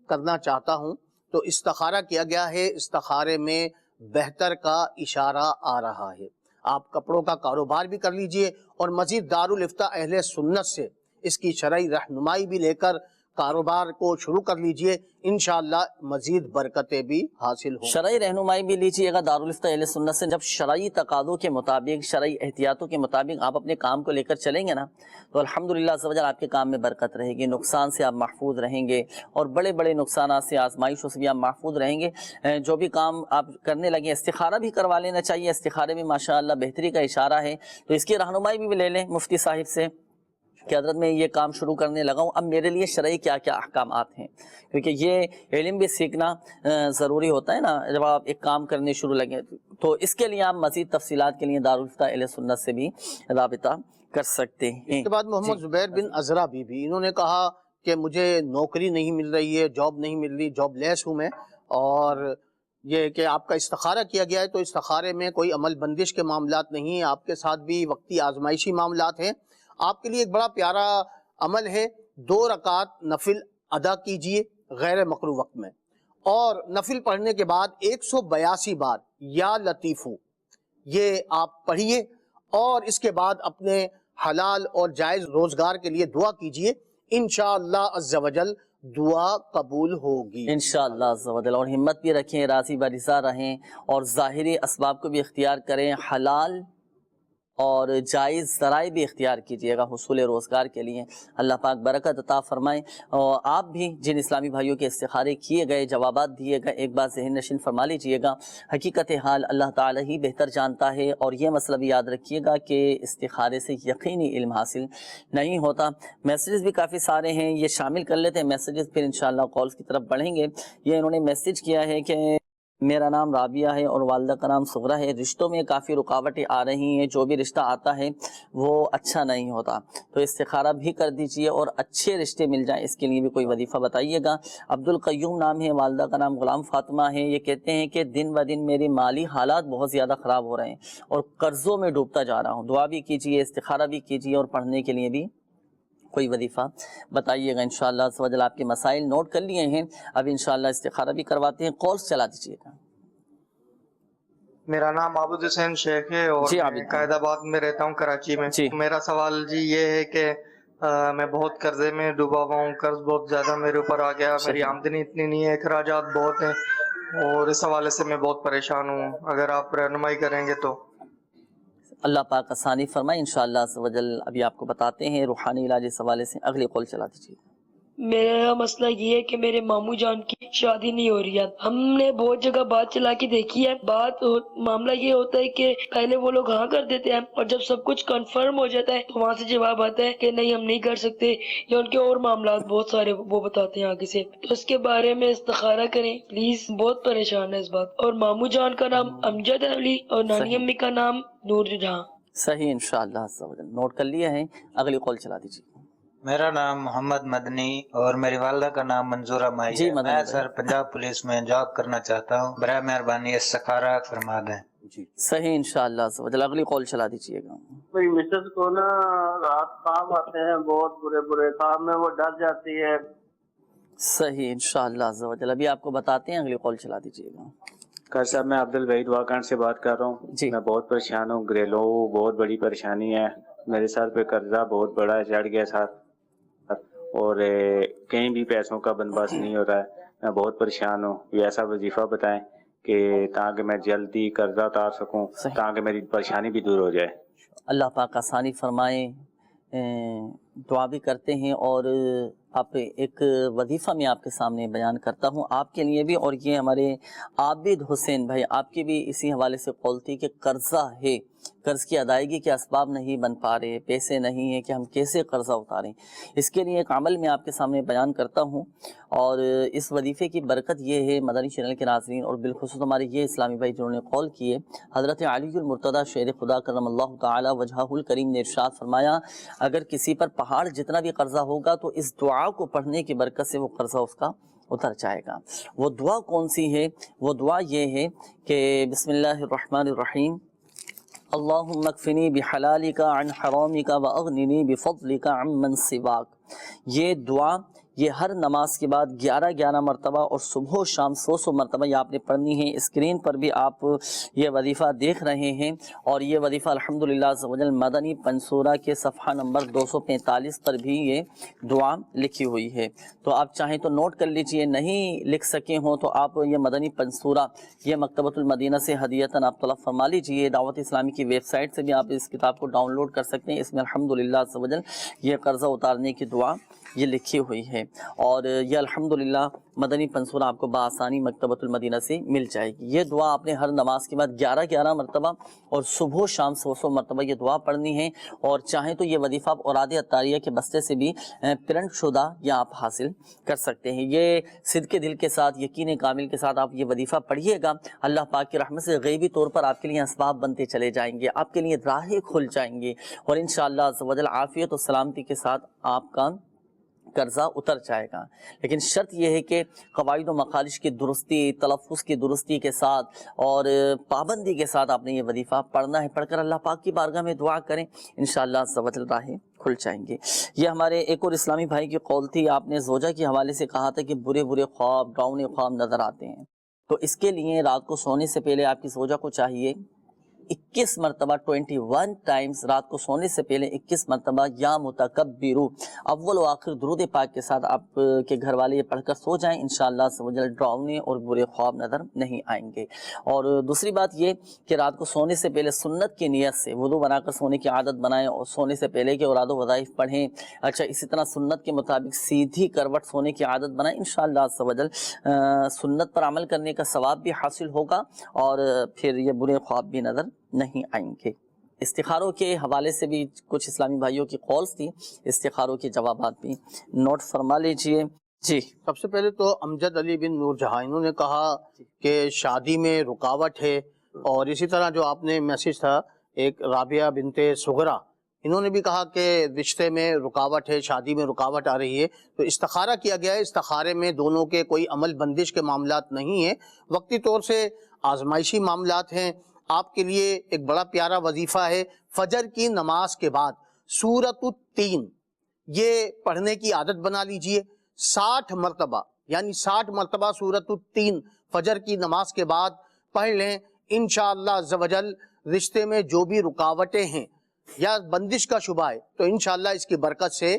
کرنا چاہتا ہوں، تو استخارہ کیا گیا ہے، استخارے میں بہتر کا اشارہ آ رہا ہے، آپ کپڑوں کا کاروبار بھی کر لیجئے، اور مزید دارالفتاء اہل سنت سے اس کی شرعی رہنمائی بھی لے کر کاروبار کو شروع کر لیجئے، انشاءاللہ مزید برکتیں بھی حاصل ہوں۔ شرعی رہنمائی بھی لیجیے گا دارالفتاء اہل سنت سے۔ جب شرعی تقاضوں کے مطابق، شرعی احتیاطوں کے مطابق آپ اپنے کام کو لے کر چلیں گے نا، تو الحمدللہ عز و جل آپ کے کام میں برکت رہے گی، نقصان سے آپ محفوظ رہیں گے، اور بڑے بڑے نقصانات سے، آزمائشوں سے بھی آپ محفوظ رہیں گے۔ جو بھی کام آپ کرنے لگے، استخارہ بھی کروا لینا چاہیے، استخارے میں ماشاءاللہ بہتری کا اشارہ ہے، تو اس کی رہنمائی بھی لے لیں مفتی صاحب سے کہ حضرت میں یہ کام شروع کرنے لگا ہوں، اب میرے لیے شرعی کیا کیا احکامات ہیں، کیونکہ یہ علم بھی سیکھنا ضروری ہوتا ہے نا جب آپ ایک کام کرنے شروع لگیں، تو اس کے لیے آپ مزید تفصیلات کے لیے دارالفتاء اہل سنت سے بھی رابطہ کر سکتے ہیں۔ اس کے بعد محمد زبیر بن عزرا بی بی، انہوں نے کہا کہ مجھے نوکری نہیں مل رہی ہے، جاب نہیں مل رہی، جاب لیس ہوں میں، اور یہ کہ آپ کا استخارہ کیا گیا ہے، تو استخارے میں کوئی عمل بندش کے معاملات نہیں ہیں، آپ کے ساتھ بھی وقتی آزمائشی معاملات ہیں۔ آپ کے لیے ایک بڑا پیارا عمل ہے، 2 رکعت نفل ادا کیجئے غیر مکروہ وقت میں، اور نفل پڑھنے کے بعد 182 بار یا لطیفو یہ آپ پڑھیے، اور اس کے بعد اپنے حلال اور جائز روزگار کے لیے دعا کیجئے، انشاءاللہ عز و جل دعا قبول ہوگی انشاءاللہ عز و جل۔ اور ہمت بھی رکھیں، راضی برضا رہیں، اور ظاہری اسباب کو بھی اختیار کریں، حلال اور جائز ذرائع بھی اختیار کیجیے گا حصول روزگار کے لیے، اللہ پاک برکت عطا فرمائیں۔ اور آپ بھی جن اسلامی بھائیوں کے استخارے کیے گئے، جوابات دیے گئے، ایک بات ذہن نشین فرما لیجیے گا، حقیقت حال اللہ تعالیٰ ہی بہتر جانتا ہے، اور یہ مسئلہ بھی یاد رکھیے گا کہ استخارے سے یقینی علم حاصل نہیں ہوتا۔ میسیجز بھی کافی سارے ہیں، یہ شامل کر لیتے ہیں میسیجز، پھر انشاءاللہ کالز کی طرف بڑھیں گے۔ یہ انہوں نے میسیج کیا ہے کہ میرا نام رابعہ ہے اور والدہ کا نام صغرا ہے، رشتوں میں کافی رکاوٹیں آ رہی ہیں، جو بھی رشتہ آتا ہے وہ اچھا نہیں ہوتا، تو استخارہ بھی کر دیجئے اور اچھے رشتے مل جائیں، اس کے لیے بھی کوئی وظیفہ بتائیے گا۔ عبد القیوم نام ہے، والدہ کا نام غلام فاطمہ ہے، یہ کہتے ہیں کہ دن بہ دن میری مالی حالات بہت زیادہ خراب ہو رہے ہیں اور قرضوں میں ڈوبتا جا رہا ہوں، دعا بھی کیجئے، استخارہ بھی کیجئے اور پڑھنے کے لیے بھی کوئی وظیفہ بتائیے گا۔ انشاءاللہ عز و جل آپ کے مسائل نوٹ کر لیے ہیں، اب انشاءاللہ استخارہ بھی کرواتے ہیں، کالز چلا دیجیے گا۔ میرا نام عابد حسین شیخ ہے اور جی میں عابد، قائد آباد میں رہتا ہوں، کراچی میں۔ جی میرا سوال جی یہ ہے کہ میں بہت قرضے میں ڈوبا ہوا ہوں، قرض بہت زیادہ میرے اوپر آ گیا، میری صحیح، آمدنی اتنی نہیں ہے، اخراجات بہت ہیں اور اس حوالے سے میں بہت پریشان ہوں، اگر آپ رہنمائی کریں گے تو۔ اللہ پاک آسانی فرمائے انشاءاللہ عز و جل۔ ابھی آپ کو بتاتے ہیں روحانی علاج اس حوالے سے، اگلی کال چلا دیجیے۔ میرا مسئلہ یہ ہے کہ میرے ماموں جان کی شادی نہیں ہو رہی ہے، ہم نے بہت جگہ بات چلا کے دیکھی ہے، معاملہ یہ ہوتا ہے کہ پہلے وہ لوگ ہاں کر دیتے ہیں اور جب سب کچھ کنفرم ہو جاتا ہے تو وہاں سے جواب آتا ہے کہ نہیں ہم نہیں کر سکتے، یا ان کے اور معاملات بہت سارے وہ بتاتے ہیں آگے سے، تو اس کے بارے میں استخارہ کریں پلیز، بہت پریشان ہے اس بات۔ اور ماموں جان کا نام امجد علی اور نانی امی کا نام نور جہاں۔ صحیح انشاءاللہ عز و جل، نوٹ کر لیا ہے، اگلی کال چلا دیجیے۔ میرا نام محمد مدنی اور میری والدہ کا نام منظورہ مائی جی ہے۔ مدنی میں بھائی، سر پنجاب پولیس میں جاب کرنا چاہتا ہوں، برائے مہربانی استخارہ فرما دیں۔ جی صحیح انشاءاللہ عز و جل، اگلی کال چلا دیجیے گا۔ میری مسز کو نا رات خواب آتے ہیں، بہت برے برے خواب میں وہ ڈر جاتی ہے۔ صحیح انشاءاللہ عز و جل، ابھی آپ کو بتاتے ہیں، اگلی کال چلا دیجیے گا۔ کر صاحب میں عبد الوحید واکانڈ سے بات کر رہا ہوں جی میں بہت پریشان ہوں، گھریلو بہت بڑی پریشانی ہے، میرے سر پہ قرضہ بہت بڑا ہے، چڑھ گیا ساتھ، اور کہیں بھی پیسوں کا بندوبست نہیں ہو رہا ہے، میں بہت پریشان ہوں، یہ ایسا وظیفہ بتائیں کہ تاکہ میں جلدی قرضہ اتار سکوں، تاکہ میری پریشانی بھی دور ہو جائے۔ اللہ پاک آسانی فرمائے، دعا بھی کرتے ہیں، اور آپ ایک وظیفہ میں آپ کے سامنے بیان کرتا ہوں آپ کے لیے بھی، اور یہ ہمارے عابد حسین بھائی آپ کی بھی اسی حوالے سے قول تھی کہ قرضہ ہے، قرض کی ادائیگی کے اسباب نہیں بن پا رہے، پیسے نہیں ہیں کہ ہم کیسے قرضہ اتاریں، اس کے لیے ایک عمل میں آپ کے سامنے بیان کرتا ہوں، اور اس وظیفے کی برکت یہ ہے مدنی چینل کے ناظرین، اور بالخصوص ہمارے یہ اسلامی بھائی جنہوں نے قول کیے، حضرت علی المرتضیٰ شیر خدا کرم اللہ تعالی وجہہ الکریم نے ارشاد فرمایا اگر کسی پر پہاڑ جتنا بھی قرضہ ہوگا تو اس دعا کو پڑھنے کی برکت سے وہ قرضہ اس کا اتر جائے گا۔ وہ دعا کون سی ہے؟ وہ دعا یہ ہے کہ بسم اللہ الرحمن الرحیم، اللہم اکفنی بحلالک عن حرامک واغننی بفضلک عن من سواک۔ یہ دعا یہ ہر نماز کے بعد 11 مرتبہ اور صبح و شام 100 مرتبہ یہ آپ نے پڑھنی ہے۔ اسکرین پر بھی آپ یہ وظیفہ دیکھ رہے ہیں، اور یہ وظیفہ الحمدللہ عز و جل مدنی پنصورہ کے صفحہ نمبر 245 پر بھی یہ دعا لکھی ہوئی ہے، تو آپ چاہیں تو نوٹ کر لیجئے، نہیں لکھ سکے ہوں تو آپ یہ مدنی پنصورہ یہ مکتبۃ المدینہ سے ہدیتاً آپ طلب فرما لیجئے۔ دعوت اسلامی کی ویب سائٹ سے بھی آپ اس کتاب کو ڈاؤن لوڈ کر سکتے ہیں، اس میں الحمدللہ عز و جل یہ قرضہ اتارنے کی دعا یہ لکھی ہوئی ہے، اور یہ الحمدللہ مدنی پنصورہ آپ کو بآسانی مکتبۃ المدینہ سے مل جائے گی۔ یہ دعا آپ نے ہر نماز کے بعد 11 مرتبہ اور صبح و شام 100 مرتبہ یہ دعا پڑھنی ہے، اور چاہیں تو یہ وظیفہ آپ اوراد عطاریہ کے بستے سے بھی پرنٹ شدہ یا آپ حاصل کر سکتے ہیں۔ یہ صدق دل کے ساتھ، یقین کامل کے ساتھ آپ یہ وظیفہ پڑھیے گا، اللہ پاک کی رحمت سے غیبی طور پر آپ کے لیے اسباب بنتے چلے جائیں گے، آپ کے لیے راہیں کھل جائیں گے، اور انشاءاللہ عز و جل عافیت و سلامتی کے ساتھ آپ کا قرضہ اتر جائے گا۔ لیکن شرط یہ ہے کہ قواعد و مخارج کی درستی، تلفظ کی درستی کے ساتھ اور پابندی کے ساتھ آپ نے یہ وظیفہ پڑھنا ہے، پڑھ کر اللہ پاک کی بارگاہ میں دعا کریں، انشاءاللہ عز و جل راہیں کھل جائیں گے۔ یہ ہمارے ایک اور اسلامی بھائی کی قول تھی، آپ نے زوجہ کے حوالے سے کہا تھا کہ برے خواب، ڈراؤنے خواب نظر آتے ہیں، تو اس کے لیے رات کو سونے سے پہلے آپ کی زوجہ کو چاہیے 21 مرتبہ 21 ٹائمز رات کو سونے سے پہلے 21 مرتبہ یا متکبرو اول و آخر درود پاک کے ساتھ آپ کے گھر والے یہ پڑھ کر سو جائیں، انشاءاللہ ڈراؤنے اور برے خواب نظر نہیں آئیں گے۔ اور دوسری بات یہ کہ رات کو سونے سے پہلے سنت کی نیت سے وضو بنا کر سونے کی عادت بنائیں، اور سونے سے پہلے کے اوراد و وظائف پڑھیں۔ اچھا، اسی طرح سنت کے مطابق سیدھی کروٹ سونے کی عادت بنائیں، انشاءاللہ عز و جل سنت پر عمل کرنے کا ثواب بھی حاصل ہوگا، اور پھر یہ برے خواب بھی نظر نہیں آئیں گے۔ استخاروں کے حوالے سے بھی کچھ اسلامی بھائیوں کی قولز تھی، استخاروں کے جوابات بھی نوٹ فرما لیجئے۔ جی سب سے پہلے تو امجد علی بن نور جہاں انہوں نے کہا کہ شادی میں رکاوٹ ہے، اور اسی طرح جو آپ نے میسج تھا ایک رابعہ بنت سغرا، انہوں نے بھی کہا کہ رشتے میں رکاوٹ ہے، شادی میں رکاوٹ آ رہی ہے، تو استخارہ کیا گیا ہے۔ استخارے میں دونوں کے کوئی عمل بندش کے معاملات نہیں ہیں، وقتی طور سے آزمائشی معاملات ہیں۔ آپ کے لیے ایک بڑا پیارا وظیفہ ہے، فجر کی نماز کے بعد سورۃ التین یہ پڑھنے کی عادت بنا لیجئے، 60 مرتبہ، یعنی 60 مرتبہ سورۃ التین فجر کی نماز کے بعد پڑھ لیں۔ انشاءاللہ عز و جل رشتے میں جو بھی رکاوٹیں ہیں یا بندش کا شبہ ہے تو انشاءاللہ اس کی برکت سے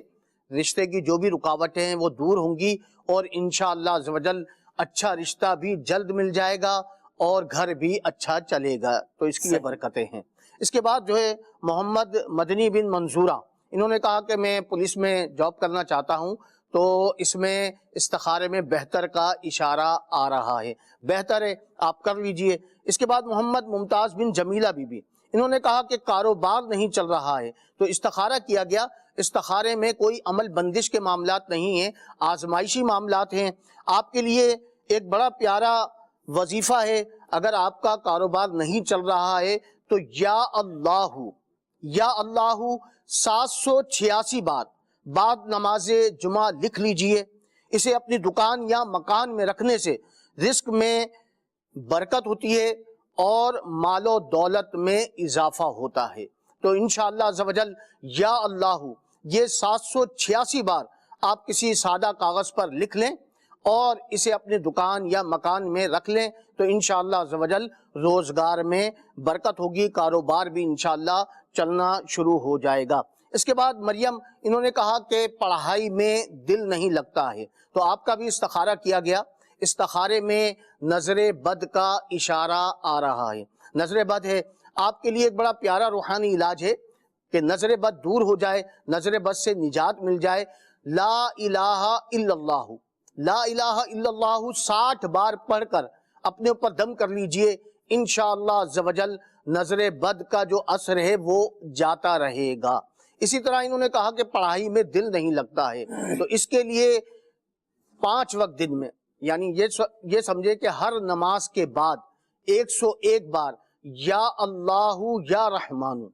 رشتے کی جو بھی رکاوٹیں ہیں وہ دور ہوں گی، اور انشاءاللہ عز و جل اچھا رشتہ بھی جلد مل جائے گا اور گھر بھی اچھا چلے گا، تو اس کی یہ برکتیں ہیں۔ اس کے بعد جو ہے محمد مدنی بن منصورہ، انہوں نے کہا کہ میں پولیس میں جاب کرنا چاہتا ہوں، تو اس میں استخارے میں بہتر کا اشارہ آ رہا ہے، بہتر ہے آپ کر لیجئے۔ اس کے بعد محمد ممتاز بن جمیلہ بی بی، انہوں نے کہا کہ کاروبار نہیں چل رہا ہے، تو استخارہ کیا گیا۔ استخارے میں کوئی عمل بندش کے معاملات نہیں ہیں، آزمائشی معاملات ہیں۔ آپ کے لیے ایک بڑا پیارا وظیفہ ہے، اگر آپ کا کاروبار نہیں چل رہا ہے تو یا اللہ 786 بار بعد نماز جمعہ لکھ لیجئے۔ اسے اپنی دکان یا مکان میں رکھنے سے رزق میں برکت ہوتی ہے اور مال و دولت میں اضافہ ہوتا ہے۔ تو انشاءاللہ عز و جل یا اللہ یہ 786 بار آپ کسی سادہ کاغذ پر لکھ لیں اور اسے اپنی دکان یا مکان میں رکھ لیں، تو انشاءاللہ عز و جل روزگار میں برکت ہوگی، کاروبار بھی انشاءاللہ چلنا شروع ہو جائے گا۔ اس کے بعد مریم، انہوں نے کہا کہ پڑھائی میں دل نہیں لگتا ہے، تو آپ کا بھی استخارہ کیا گیا۔ استخارے میں نظر بد کا اشارہ آ رہا ہے، نظر بد ہے۔ آپ کے لیے ایک بڑا پیارا روحانی علاج ہے کہ نظر بد دور ہو جائے، نظر بد سے نجات مل جائے۔ لا الہ الا اللہ، لا الہ الا اللہ 60 بار پڑھ کر اپنے اوپر دم کر لیجئے، انشاءاللہ عز و جل نظر بد کا جو اثر ہے وہ جاتا رہے گا۔ اسی طرح انہوں نے کہا کہ پڑھائی میں دل نہیں لگتا ہے، تو اس کے لیے 5 وقت دن میں، یعنی یہ سمجھے کہ ہر نماز کے بعد 101 بار یا اللہ یا رحمان،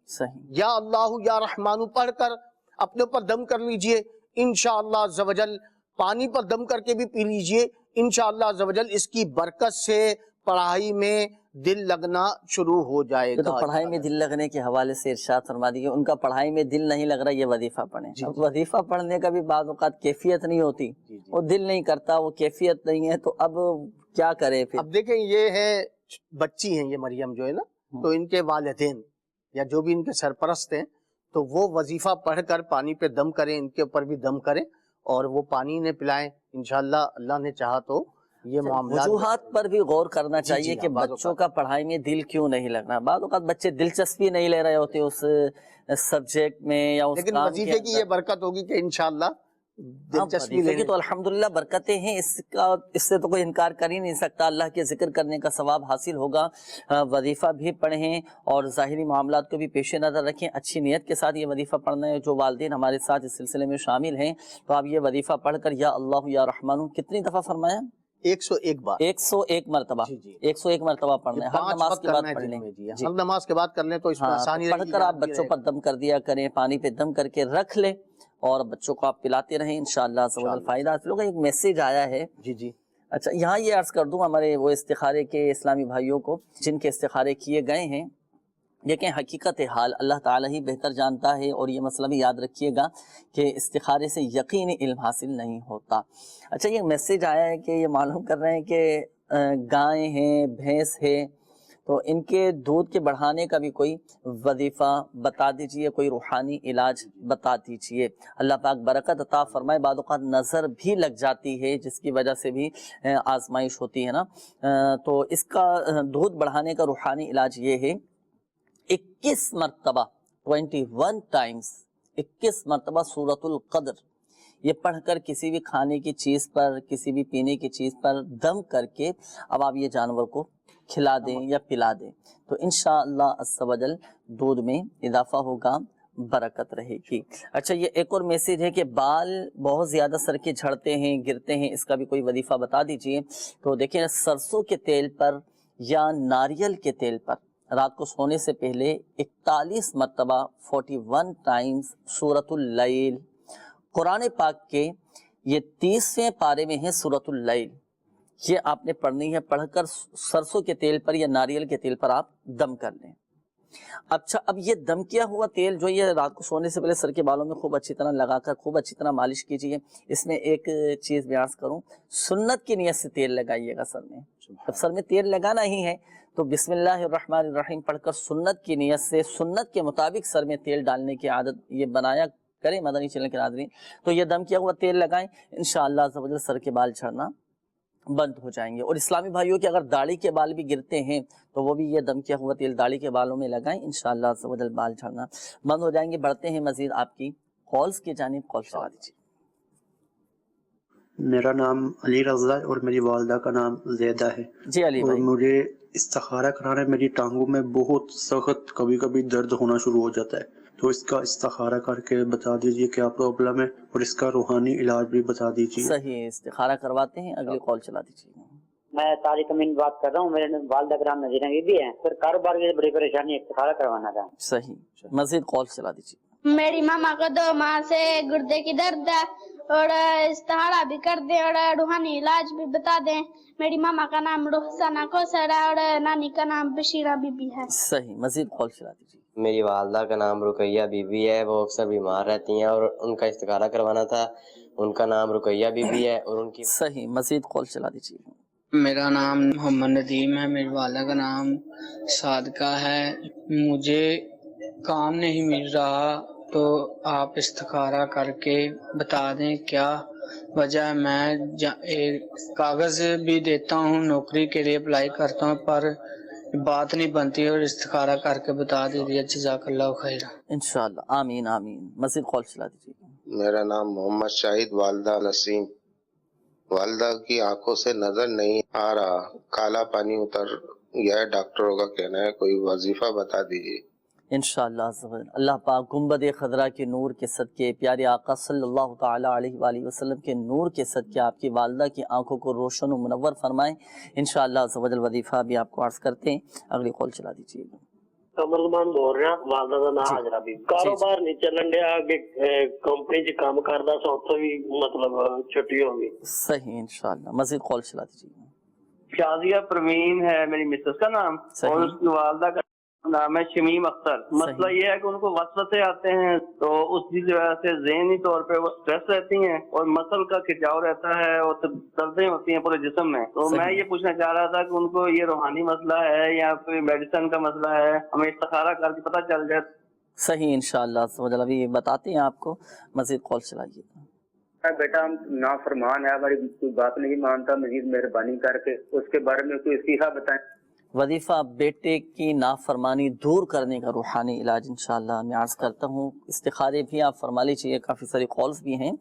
یا اللہ یا رحمان پڑھ کر اپنے اوپر دم کر لیجئے، انشاءاللہ عز و جل پانی پر دم کر کے بھی پی لیجئے، انشاءاللہ عز و جل اس کی برکت سے پڑھائی میں دل لگنا شروع ہو جائے گا۔ تو پڑھائی میں دل لگنے کے حوالے سے ارشاد فرما دیجیے، ان کا پڑھائی میں دل نہیں لگ رہا، یہ وظیفہ پڑھیں۔ اب وظیفہ پڑھنے کا بھی بعض اوقات کیفیت نہیں ہوتی، وہ دل نہیں کرتا، وہ کیفیت نہیں ہے، تو اب کیا کرے پھر؟ اب دیکھیں یہ ہے بچی ہیں، یہ مریم جو ہے نا، تو ان کے والدین یا جو بھی ان کے سرپرست ہیں تو وہ وظیفہ پڑھ کر پانی پہ دم کریں، ان کے اوپر بھی دم کریں اور وہ پانی انہیں پلائیں، انشاءاللہ اللہ نے چاہا تو یہ معاملات۔ وجوہات پر بھی غور کرنا چاہیے کہ بچوں کا پڑھائی میں دل کیوں نہیں لگنا۔ بعض اوقات بچے دلچسپی نہیں لے رہے ہوتے اس سبجیکٹ میں یا اس لیکن وظیفے کی یہ برکت ہوگی کہ انشاءاللہ دلچسپی لے، تو الحمدللہ برکتیں ہیں، اس سے تو کوئی انکار کر ہی نہیں سکتا۔ اللہ کے ذکر کرنے کا ثواب حاصل ہوگا۔ وظیفہ بھی پڑھیں اور ظاہری معاملات کو بھی پیش نظر رکھیں، اچھی نیت کے ساتھ یہ وظیفہ پڑھنا ہے۔ جو والدین ہمارے ساتھ اس سلسلے میں شامل ہیں تو آپ یہ وظیفہ پڑھ کر یا اللہ یا رحمان کتنی دفعہ فرمایا؟ 101 بار، 101 مرتبہ، 101 مرتبہ پڑھنا ہے، ہر نماز کے بعد پڑھ لیں، ہر نماز کے بعد کر لیں تو اس میں آسانی رہے گی۔ پڑھ کر آپ بچوں پر دم کر دیا کریں، پانی پہ دم کر کے رکھ لیں اور بچوں کو آپ پلاتے رہیں، انشاءاللہ فائدہ حاصل ہوگا۔ ایک میسیج آیا ہے، جی اچھا یہاں یہ عرض کر دوں ہمارے وہ استخارے کے اسلامی بھائیوں کو جن کے استخارے کیے گئے ہیں، لیکن حقیقت حال اللہ تعالیٰ ہی بہتر جانتا ہے، اور یہ مسئلہ بھی یاد رکھیے گا کہ استخارے سے یقینی علم حاصل نہیں ہوتا۔ اچھا یہ میسیج آیا ہے کہ یہ معلوم کر رہے ہیں کہ گائیں ہیں، بھینس ہے، تو ان کے دودھ کے بڑھانے کا بھی کوئی وظیفہ بتا دیجئے، کوئی روحانی علاج بتا دیجئے، اللہ پاک برکت عطا فرمائے۔ بعض اوقات نظر بھی لگ جاتی ہے جس کی وجہ سے بھی آزمائش ہوتی ہے نا، تو اس کا دودھ بڑھانے کا روحانی علاج یہ ہے 21 مرتبہ 21 ٹائمز 21 مرتبہ سورۃ القدر یہ پڑھ کر کسی بھی کھانے کی چیز پر، کسی بھی پینے کی چیز پر دم کر کے اب آپ یہ جانور کو کھلا دیں یا پلا دیں، تو انشاءاللہ عز و جل دودھ میں اضافہ ہوگا، برکت رہے گی۔ اچھا یہ ایک اور میسیج ہے کہ بال بہت زیادہ سر کے جھڑتے ہیں، گرتے ہیں، اس کا بھی کوئی وظیفہ بتا دیجئے۔ تو دیکھیں سرسوں کے تیل پر یا ناریل کے تیل پر رات کو سونے سے پہلے 41 مرتبہ 41 ٹائمز سورۃ اللیل، قرآن پاک کے یہ 30ویں پارے میں ہے سورۃ اللیل، یہ آپ نے پڑھنی ہے۔ پڑھ کر سرسوں کے تیل پر یا ناریل کے تیل پر آپ دم کر لیں۔ اچھا اب یہ دم کیا ہوا تیل جو یہ رات کو سونے سے پہلے سر کے بالوں میں خوب اچھی طرح لگا کر خوب اچھی طرح مالش کیجئے۔ اس میں ایک چیز میں عرض کروں، سنت کی نیت سے تیل لگائیے گا سر میں۔ جب سر میں تیل لگانا ہی ہے تو بسم اللہ الرحمن الرحیم پڑھ کر سنت کی نیت سے سنت کے مطابق سر میں تیل ڈالنے کی عادت یہ بنایا کریں مدنی چینل کے ناظرین۔ تو یہ دم کیا ہوا تیل لگائیں، انشاءاللہ عز و جل سر کے بال جھڑنا بند ہو جائیں گے۔ اور اسلامی بھائیوں کے اگر داڑھی کے بال بھی گرتے ہیں تو وہ بھی یہ دم کیا ہوا تیل داڑھی کے بالوں میں لگائیں، انشاءاللہ عز و جل بال جھڑنا بند ہو جائیں گے۔ بڑھتے ہیں مزید آپ کی کالز کی جانب، کال چلا دیجیے۔ میرا نام علی رضا اور میری والدہ کا نام زیدہ ہے جی علی اور بھائی، مجھے استخارہ کرانا ہے۔ میری ٹانگوں میں بہت سخت کبھی کبھی درد ہونا شروع ہو جاتا ہے، تو اس کا استخارہ کر کے بتا دیجئے کیا پرابلم ہے اور اس کا روحانی علاج بھی بتا دیجئے۔ صحیح استخارہ کرواتے ہیں، اگلی کال چلا دیجیے۔ میں طارق امین بات کر رہا ہوں، میرے والدہ کا نام نذیرہ بی بی ہے، پھر کاروبار کی بڑی پریشانی ہے، استخارہ کروانا تھا۔ صحیح، مزید کال چلا دیجیے۔ میری ماما کو 2 ماہ سے گردے کی درد ہے اور استخارہ بھی کر دیں اور روحانی علاج بھی بتا دیں۔ میری ماما کا نام رخسانہ کوثر ہے اور نانی کا نام بشیرہ بی بی ہے۔ صحیح، مزید کال چلا دیجیے۔ میری والدہ کا نام رقیہ بی بی ہے، وہ اکثر بیمار رہتی ہیں اور ان کا استخارہ کروانا تھا۔ ان کا نام رقیہ بی بی ہے اور ان کی صحیح، مزید کال چلا دیجیے۔ میرا نام محمد ندیم ہے، میری والدہ کا نام صادقہ ہے۔ مجھے کام نہیں مل رہا تو آپ استخارہ کر کے بتا دیں کیا وجہ ہے۔ میں کاغذ بھی دیتا ہوں، نوکری کے لیے اپلائی کرتا ہوں پر بات نہیں بنتی اور استخارہ کر کے بتا دیجیے۔ جزاک اللہ خیر۔ انشاءاللہ، آمین آمین۔ مزید کال چلا دیجیے۔ میرا نام محمد شاہد، والدہ نسیم۔ والدہ کی آنکھوں سے نظر نہیں آ رہا، کالا پانی اتر گیا ہے، ڈاکٹروں کا کہنا ہے، کوئی وظیفہ بتا دیجیے۔ انشاءاللہ اللہ پاک گنبد خضرا کے نور کے صدقے، پیارے آقا صلی اللہ تعالی علیہ وآلہ وسلم کے نور کے صدقے آپ کی والدہ کی آنکھوں کو روشن و منور فرمائیں۔ انشاءاللہ وظیفہ بھی آپ کو عرض کرتے ہیں، اگلی کال چلا دیجیے۔ کمرمان بول رہا، والدہ کا نام حاجرہ بی بی۔ کاروبار نہیں چلن ڈیا، کمپنی چ کام کردا سو تو بھی مطلب چھٹی ہو گئی۔ صحیح، انشاءاللہ مزید کال چلا دیجیے۔ شازیہ پروین ہے میری مسز کا نام، اور اس کی والدہ کا نام ہے شمیم اختر۔ مسئلہ یہ ہے کہ ان کو وسوسے آتے ہیں تو اس کی وجہ سے ذہنی طور پہ وہ اسٹریس رہتی ہیں اور مسل کا کھچاؤ رہتا ہے اور دردیں ہوتی ہیں پورے جسم میں۔ تو میں یہ پوچھنا چاہ رہا تھا کہ ان کو یہ روحانی مسئلہ ہے یا کوئی میڈیسن کا مسئلہ ہے، ہمیں استخارہ کر کے پتہ چل جائے۔ صحیح، انشاءاللہ ابھی بتاتے ہیں آپ کو، مزید کال چلائیے۔ بیٹا ہم نافرمان ہے، ہماری کوئی بات نہیں مانتا، مزید مہربانی کر کے اس کے بارے میں کوئی استعفا بتائیں۔ وظیفہ بیٹے کی نافرمانی دور کرنے کا روحانی علاج انشاءاللہ میں عرض کرتا ہوں۔ استخارے بھی آپ فرما لیجیے، کافی ساری کالز بھی ہیں۔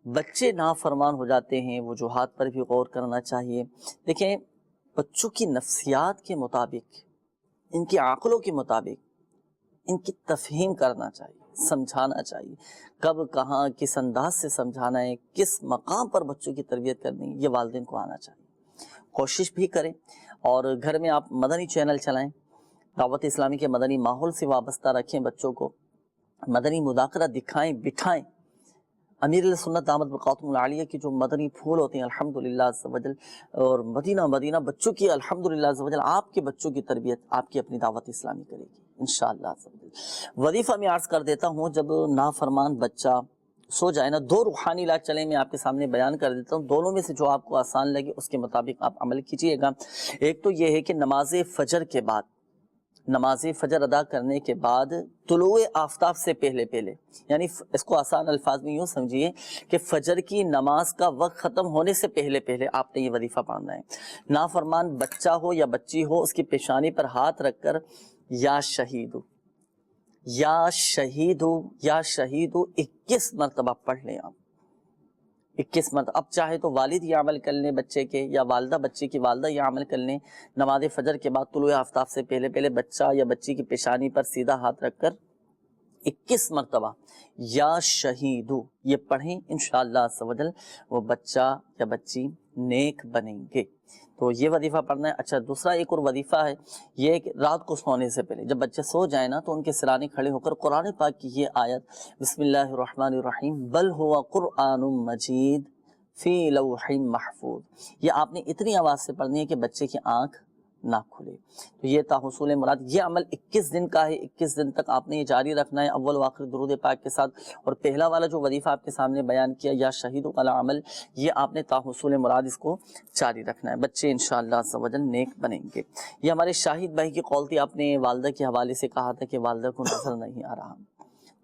بچے نافرمان ہو جاتے ہیں، وجوہات پر بھی غور کرنا چاہیے۔ دیکھیں بچوں کی نفسیات کے مطابق، ان کی عقلوں کے مطابق ان کی تفہیم کرنا چاہیے، سمجھانا چاہیے، کب کہاں کس انداز سے سمجھانا ہے، کس مقام پر بچوں کی تربیت کرنی ہے، یہ والدین کو آنا چاہیے۔ کوشش بھی کریں اور گھر میں آپ مدنی چینل چلائیں، دعوت اسلامی کے مدنی ماحول سے وابستہ رکھیں، بچوں کو مدنی مذاکرہ دکھائیں، بٹھائیں۔ امیر سنت دامت بقاتم العالیہ کی جو مدنی پھول ہوتے ہیں الحمدللہ عز و جل، اور مدینہ بچوں کی الحمدللہ عز و جل آپ کے بچوں کی تربیت آپ کی اپنی دعوت اسلامی کرے گی انشاءاللہ عز و جل۔ وظیفہ میں عرض کر دیتا ہوں، جب نافرمان بچہ سو جائے نا، 2 روحانی علاج چلیں میں آپ کے سامنے بیان کر دیتا ہوں، دونوں میں سے جو آپ کو آسان لگے اس کے مطابق آپ عمل کیجئے گا۔ ایک تو یہ ہے کہ نماز فجر کے بعد، نماز فجر ادا کرنے کے بعد طلوع آفتاب سے پہلے یعنی اس کو آسان الفاظ میں یوں سمجھیے کہ فجر کی نماز کا وقت ختم ہونے سے پہلے آپ نے یہ وظیفہ پڑھنا ہے۔ نافرمان بچہ ہو یا بچی ہو، اس کی پیشانی پر ہاتھ رکھ کر یا شہید ہو یا شہید ہو یا شہید ہو 21 مرتبہ پڑھ لیں آپ، 21 مرتبہ۔ اب چاہے تو والد یہ عمل کر لیں بچے کے، یا والدہ بچے کی والدہ یہ عمل کر لیں، نماز فجر کے بعد طلوع آفتاب سے پہلے بچہ یا بچی کی پیشانی پر سیدھا ہاتھ رکھ کر 21 مرتبہ یا شہیدو یہ پڑھیں، انشاءاللہ عز و جل وہ بچہ یا بچی نیک بنیں گے۔ تو یہ وظیفہ پڑھنا ہے۔ اچھا دوسرا ایک اور وظیفہ ہے، یہ کہ رات کو سونے سے پہلے جب بچے سو جائیں نا تو ان کے سرانے کھڑے ہو کر قرآن پاک کی یہ آیت بسم اللہ الرحمن الرحیم بل ہوا قرآن مجید فی لوح محفوظ، یہ آپ نے اتنی آواز سے پڑھنی ہے کہ بچے کی آنکھ نہ کھلے۔ تو یہ تحصول مراد، یہ عمل 21 دن کا ہے، 21 دن تک آپ نے یہ جاری رکھنا ہے اول و آخر درود پاک کے ساتھ۔ اور پہلا والا جو وظیفہ آپ کے سامنے بیان کیا یا شہید والا عمل، یہ آپ نے تحصول مراد اس کو جاری رکھنا ہے، بچے انشاءاللہ عز و جل نیک بنیں گے۔ یہ ہمارے شاہد بھائی کی قول تھی، آپ نے والدہ کے حوالے سے کہا تھا کہ والدہ کو نظر نہیں آ رہا،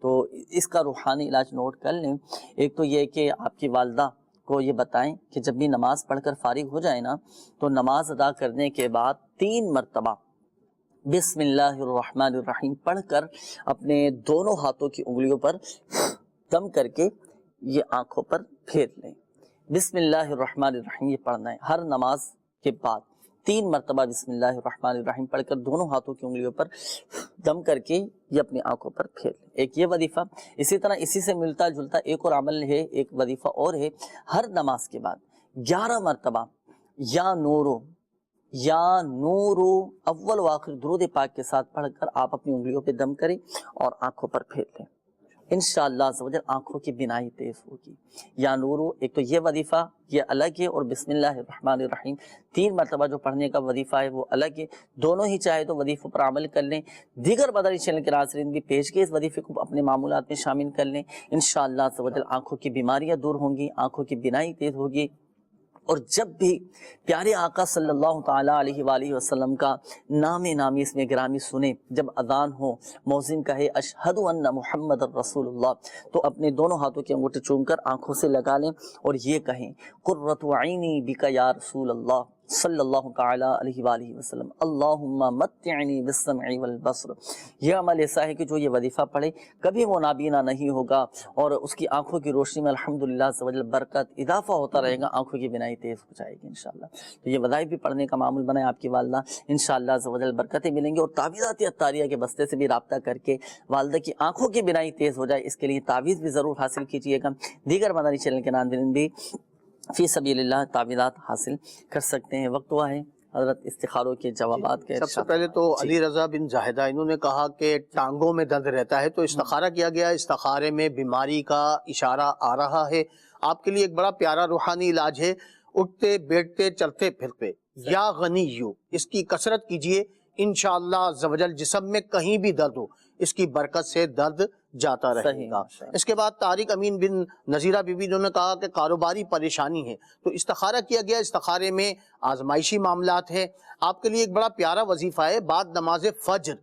تو اس کا روحانی علاج نوٹ کر لیں۔ ایک تو یہ کہ آپ کی والدہ کو یہ بتائیں کہ جب بھی نماز پڑھ کر فارغ ہو جائے نا تو نماز ادا کرنے کے بعد 3 مرتبہ بسم اللہ الرحمن الرحیم پڑھ کر اپنے دونوں ہاتھوں کی انگلیوں پر دم کر کے یہ آنکھوں پر پھیر لیں۔ بسم اللہ الرحمن الرحیم یہ پڑھنا ہے ہر نماز کے بعد 3 مرتبہ بسم اللہ الرحمن الرحیم پڑھ کر دونوں ہاتھوں کی انگلیوں پر دم کر کے یہ اپنی آنکھوں پر پھیر لیں۔ ایک یہ وظیفہ، اسی طرح اسی سے ملتا جلتا ایک اور عمل ہے، ایک وظیفہ اور ہے، ہر نماز کے بعد 11 مرتبہ یا نورو اول و آخر درود پاک کے ساتھ پڑھ کر آپ اپنی انگلیوں پہ دم کریں اور آنکھوں پر پھیر لیں۔ انشاءاللہ عز و جل آنکھوں کی بینائی تیز ہوگی۔ یا نورو ایک تو یہ وظیفہ یہ الگ ہے، اور بسم اللہ الرحمن الرحیم 3 مرتبہ جو پڑھنے کا وظیفہ ہے وہ الگ ہے، دونوں ہی چاہے تو وظیفوں پر عمل کر لیں۔ دیگر مدنی چینل کے ناظرین بھی پیش کے اس وظیفے کو اپنے معمولات میں شامل کر لیں، انشاءاللہ عز و جل آنکھوں کی بیماریاں دور ہوں گی، آنکھوں کی بینائی تیز ہوگی۔ اور جب بھی پیارے آقا صلی اللہ تعالیٰ علیہ وآلہ وسلم کا نام نامی اس میں گرامی سنیں، جب اذان ہو مؤذن کہے اشہد ان محمد الرسول اللہ، تو اپنے دونوں ہاتھوں کے انگوٹھے چوم کر آنکھوں سے لگا لیں اور یہ کہیں قرۃ عینی بک یا رسول اللہ صلی اللہ تعالیٰ علیہ وآلہ وسلم اللہم متعنی بالسمع والبصر۔ یہ عمل ایسا ہے کہ جو یہ وظیفہ پڑھے کبھی وہ نابینا نہیں ہوگا، اور اس کی آنکھوں کی روشنی میں الحمدللہ عز و جل برکت اضافہ ہوتا رہے گا، آنکھوں کی بینائی تیز ہو جائے گی انشاءاللہ۔ تو یہ وظائف بھی پڑھنے کا معمول بنائے آپ کی والدہ، انشاءاللہ عز و جل برکتیں ملیں گی۔ اور تعویذات اتاریہ کے بستے سے بھی رابطہ کر کے والدہ کی آنکھوں کی بینائی تیز ہو جائے، اس کے لیے تعویذ بھی ضرور حاصل کیجیے گا۔ دیگر مدنی چینل کے ناظرین بھی فی سبیل اللہ تعویذات حاصل کر سکتے ہیں۔ وقت ہوا ہے حضرت استخاروں کے جوابات کے۔ سب سے پہلے تو علی رضا بن زاہدہ انہوں نے کہا کہ ٹانگوں میں درد رہتا ہے تو استخارہ کیا گیا، استخارے میں بیماری کا اشارہ آ رہا ہے۔ آپ کے لیے ایک بڑا پیارا روحانی علاج ہے، اٹھتے بیٹھتے چلتے پھرتے یا غنیو اس کی کثرت کیجئے، انشاءاللہ عز و جل جسم میں کہیں بھی درد ہو اس کی برکت سے درد جاتا رہے گا۔ اس کے بعد طارق امین بن نذیرہ بی بی انہوں نے کہا کہ کاروباری پریشانی ہے تو استخارہ کیا گیا، استخارے میں آزمائشی معاملات ہیں۔ آپ کے لیے ایک بڑا پیارا وظیفہ ہے، بعد نماز فجر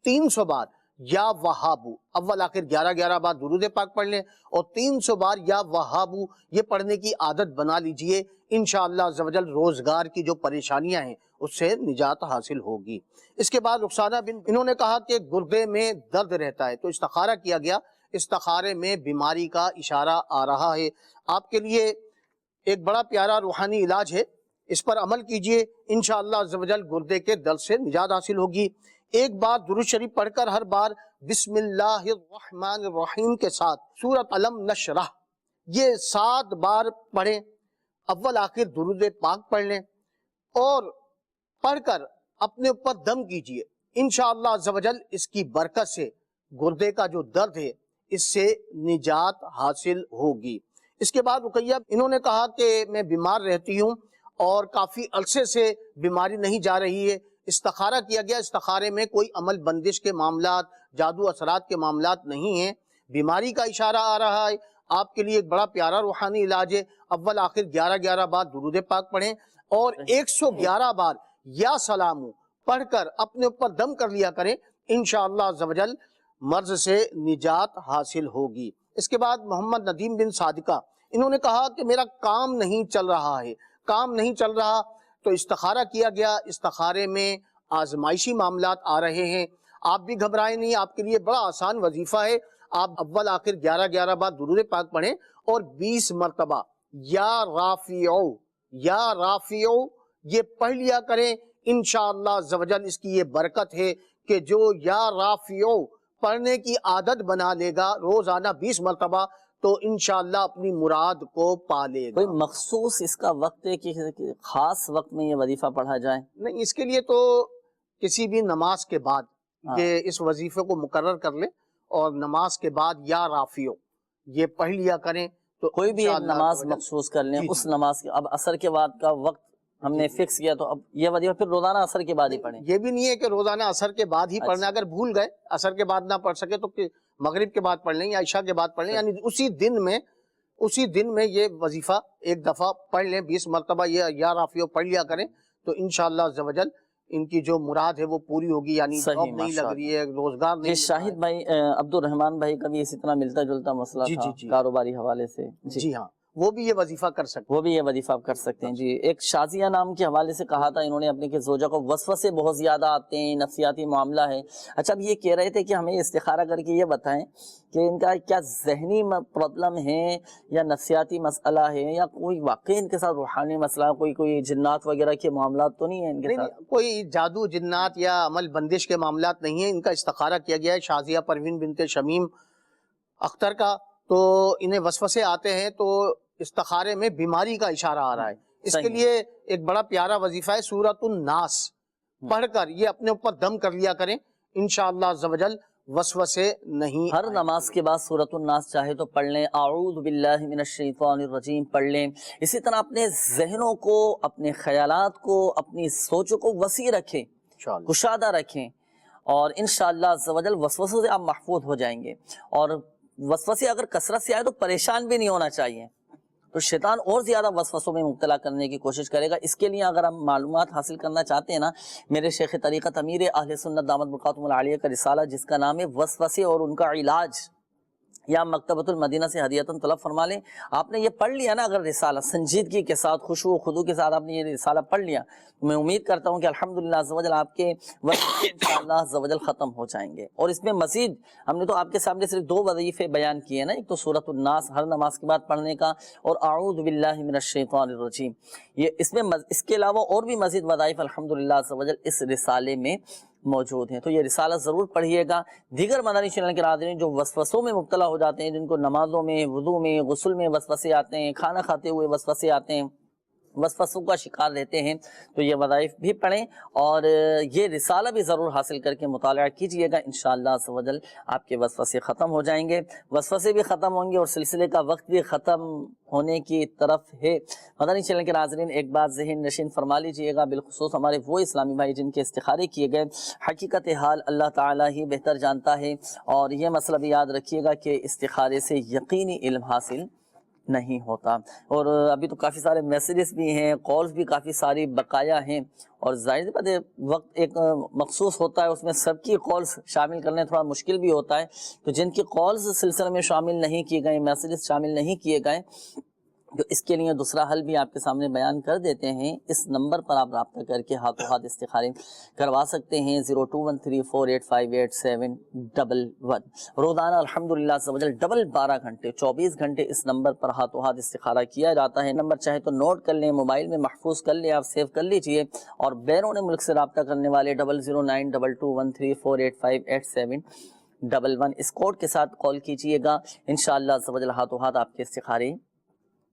300 بار یا وہابو، اول آخر 11 بار درود پاک پڑھ لیں اور 300 بار یا وہابو یہ پڑھنے کی عادت بنا لیجئے، انشاءاللہ عز و جل روزگار کی جو پریشانیاں ہیں اس سے نجات حاصل ہوگی۔ اس کے بعد رخسانہ بن انہوں نے کہا کہ گردے میں درد رہتا ہے تو استخارہ کیا گیا، استخارے میں بیماری کا اشارہ آ رہا ہے۔ آپ کے لیے ایک بڑا پیارا روحانی علاج ہے، اس پر عمل کیجئے، انشاءاللہ عز و جل گردے کے درد سے نجات حاصل ہوگی۔ ایک بار درود شریف پڑھ کر ہر بار بسم اللہ الرحمن الرحیم کے ساتھ سورۃ علم نشرح یہ 7 بار پڑھیں، اول آخر درود پاک پڑھ لیں اور پڑھ کر اپنے اوپر دم کیجئے، انشاءاللہ عز و جل اس کی برکت سے گردے کا جو درد ہے اس سے نجات حاصل ہوگی۔ اس کے بعد رقیہ انہوں نے کہا کہ میں بیمار رہتی ہوں اور کافی عرصے سے بیماری نہیں جا رہی ہے، استخارہ کیا گیا، استخارے میں کوئی عمل بندش کے معاملات، جادو اثرات کے معاملات نہیں ہیں، بیماری کا اشارہ آ رہا ہے۔ آپ کے لیے ایک بڑا پیارا روحانی علاج ہے، اول آخر 11 بار درود پاک پڑھیں اور 111 بار یا سلامو پڑھ کر اپنے اوپر دم کر لیا کریں، انشاءاللہ عز و جل مرض سے نجات حاصل ہوگی۔ اس کے بعد محمد ندیم بن صادقہ انہوں نے کہا کہ میرا کام نہیں چل رہا ہے، کام نہیں چل رہا تو استخارہ کیا گیا، استخارے میں آزمائشی معاملات آ رہے ہیں۔ آپ بھی گھبرائیں نہیں، آپ کے لیے بڑا آسان وظیفہ ہے، آپ اول آخر 11 بار درود پاک پڑھیں اور 20 مرتبہ یا رافعو یہ پڑھ لیا کریں، انشاءاللہ عز و جل اس کی یہ برکت ہے کہ جو یا رافعو پڑھنے کی عادت بنا لے گا روزانہ 20 مرتبہ تو انشاءاللہ اپنی مراد کو پا لے گا۔ کوئی مخصوص اس کا وقت ہے کہ خاص وقت میں یہ وظیفہ پڑھا جائے؟ نہیں، اس کے لیے تو کسی بھی نماز کے بعد یہ اس وظیفے کو مقرر کر لیں اور نماز کے بعد یا رافیو یہ پڑھ لیا کریں تو کوئی بھی ایک نماز مخصوص کر لیں اس نماز کے۔ اب عصر کے بعد کا وقت ہم نے فکس کیا تو اب یہ وظیفہ پھر روزانہ عصر کے بعد ہی پڑھیں؟ یہ بھی نہیں ہے کہ روزانہ عصر کے بعد ہی پڑھنا، اگر بھول گئے عصر کے بعد نہ پڑھ سکے تو مغرب کے بعد پڑھ لیں یا عشاء کے بعد پڑھ لیں، یعنی اسی دن میں یہ وظیفہ ایک دفعہ پڑھ لیں 20 مرتبہ یہ یا رافیو پڑھ لیا کریں تو انشاءاللہ عز و جل ان کی جو مراد ہے وہ پوری ہوگی، یعنی جاب نہیں لگ رہی ہے، روزگار نہیں۔ شاہد بھائی عبد الرحمان بھائی کا بھی اسی طرح ملتا جلتا مسئلہ تھا کاروباری حوالے سے۔ جی ہاں، وہ بھی یہ وظیفہ کر سکتے ہیں، وہ بھی یہ وظیفہ کر سکتے ہیں۔ جی، ایک شازیہ نام کے حوالے سے کہا تھا انہوں نے اپنے کہ زوجہ کو وسوسے بہت زیادہ آتے ہیں، نفسیاتی معاملہ ہے۔ اچھا، اب یہ کہہ رہے تھے کہ ہمیں استخارہ کر کے یہ بتائیں کہ ان کا کیا ذہنی پرابلم ہے یا نفسیاتی مسئلہ ہے یا کوئی واقعی ان کے ساتھ روحانی مسئلہ، کوئی جنات وغیرہ کے معاملات تو نہیں ہیں ان کے ساتھ؟ کوئی جادو جنات یا عمل بندش کے معاملات نہیں ہیں، ان کا استخارہ کیا گیا ہے شازیہ پروین بنت شمیم اختر کا، تو انہیں وسوسے آتے ہیں تو استخارے میں بیماری کا اشارہ آ رہا ہے۔ اس کے لیے ایک بڑا پیارا وظیفہ ہے سورۃ الناس پڑھ کر یہ اپنے اوپر دم کر لیا کریں، انشاءاللہ عز و جل وسوسے نہیں۔ ہر نماز کے بعد سورۃ الناس چاہے تو پڑھ لیں، اعوذ باللہ من الشیطان الرجیم پڑھ لیں۔ اسی طرح اپنے ذہنوں کو، اپنے خیالات کو، اپنی سوچوں کو وسیع رکھیں، کشادہ رکھیں، اور انشاءاللہ عز و جل وسوسوں سے آپ محفوظ ہو جائیں گے۔ اور وسوسے اگر کثرت سے آئے تو پریشان بھی نہیں ہونا چاہیے، تو شیطان اور زیادہ وسوسوں میں مبتلا کرنے کی کوشش کرے گا۔ اس کے لیے اگر ہم معلومات حاصل کرنا چاہتے ہیں نا، میرے شیخ طریقت امیر اہل سنت دامت برکاتہم العالیہ کا رسالہ جس کا نام ہے وسوسے اور ان کا علاج، یا مکتبۃ المدینہ سے ہدیتاً طلب فرما لیں۔ آپ نے یہ پڑھ لیا نا اگر رسالہ سنجیدگی کے ساتھ، خشوع و خضوع کے ساتھ آپ نے یہ رسالہ پڑھ لیا، تو میں امید کرتا ہوں کہ الحمدللہ عز و جل آپ کے وظیفے انشاءاللہ عز و جل ختم ہو جائیں گے۔ اور اس میں مزید ہم نے تو آپ کے سامنے صرف 2 وظیفے بیان کیے نا، ایک تو سورۃ الناس ہر نماز کے بعد پڑھنے کا، اور اعوذ باللہ من الشیطان الرجیم۔ یہ اس کے علاوہ اور بھی مزید وظائف الحمدللہ عز و جل اس رسالے میں موجود ہیں، تو یہ رسالہ ضرور پڑھیے گا۔ دیگر مدنی چینل کے ناظرین جو وسوسوں میں مبتلا ہو جاتے ہیں، جن کو نمازوں میں، وضو میں، غسل میں وسوسے آتے ہیں، کھانا کھاتے ہوئے وسوسے آتے ہیں، وسوسوں کا شکار رہتے ہیں، تو یہ وظائف بھی پڑھیں اور یہ رسالہ بھی ضرور حاصل کر کے مطالعہ کیجئے گا، انشاءاللہ عز و جل آپ کے وسوسے ختم ہو جائیں گے، وسوسے بھی ختم ہوں گے اور سلسلے کا وقت بھی ختم ہونے کی طرف ہے۔ مدنی چینل کے ناظرین ایک بات ذہن نشین فرما لیجئے گا، بالخصوص ہمارے وہ اسلامی بھائی جن کے استخارے کیے گئے، حقیقت حال اللہ تعالیٰ ہی بہتر جانتا ہے، اور یہ مسئلہ بھی یاد رکھیے گا کہ استخارے سے یقینی علم حاصل نہیں ہوتا۔ اور ابھی تو کافی سارے میسیجز بھی ہیں، کالز بھی کافی ساری بقایا ہیں، اور ظاہر بات ہے وقت ایک مخصوص ہوتا ہے، اس میں سب کی کالز شامل کرنے تھوڑا مشکل بھی ہوتا ہے، تو جن کی کالز سلسلے میں شامل نہیں کیے گئے، میسیجز شامل نہیں کیے گئے، تو اس کے لیے دوسرا حل بھی آپ کے سامنے بیان کر دیتے ہیں۔ اس نمبر پر آپ رابطہ کر کے ہاتھوں ہاتھ استخارے کروا سکتے ہیں، 0213485811 روزانہ الحمدللہ عز و جل ڈبل 12 گھنٹے 24 گھنٹے اس نمبر پر ہاتھوں ہاتھ استخارہ کیا جاتا ہے۔ نمبر چاہے تو نوٹ کر لیں، موبائل میں محفوظ کر لیں، آپ سیو کر لیجئے، اور بیرون ملک سے رابطہ کرنے والے 00922134871 اس کوڈ کے ساتھ کال کیجئے گا، انشاءاللہ عز و جل ہاتھوں ہاتھ آپ کے استخارے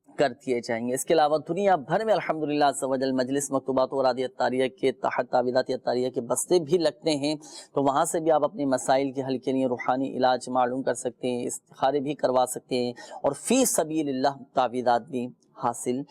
کر دیے جائیں گے۔ اس کے علاوہ دنیا بھر میں الحمدللہ عز و جل مجلس مکتوبات و اوراد عطاریہ کے تحت تعویذات عطاریہ کے بستے بھی لگتے ہیں، تو وہاں سے بھی آپ اپنے مسائل کے حل کے لیے روحانی علاج معلوم کر سکتے ہیں، استخارے بھی کروا سکتے ہیں، اور فی سبیل اللہ تعویذات بھی حاصل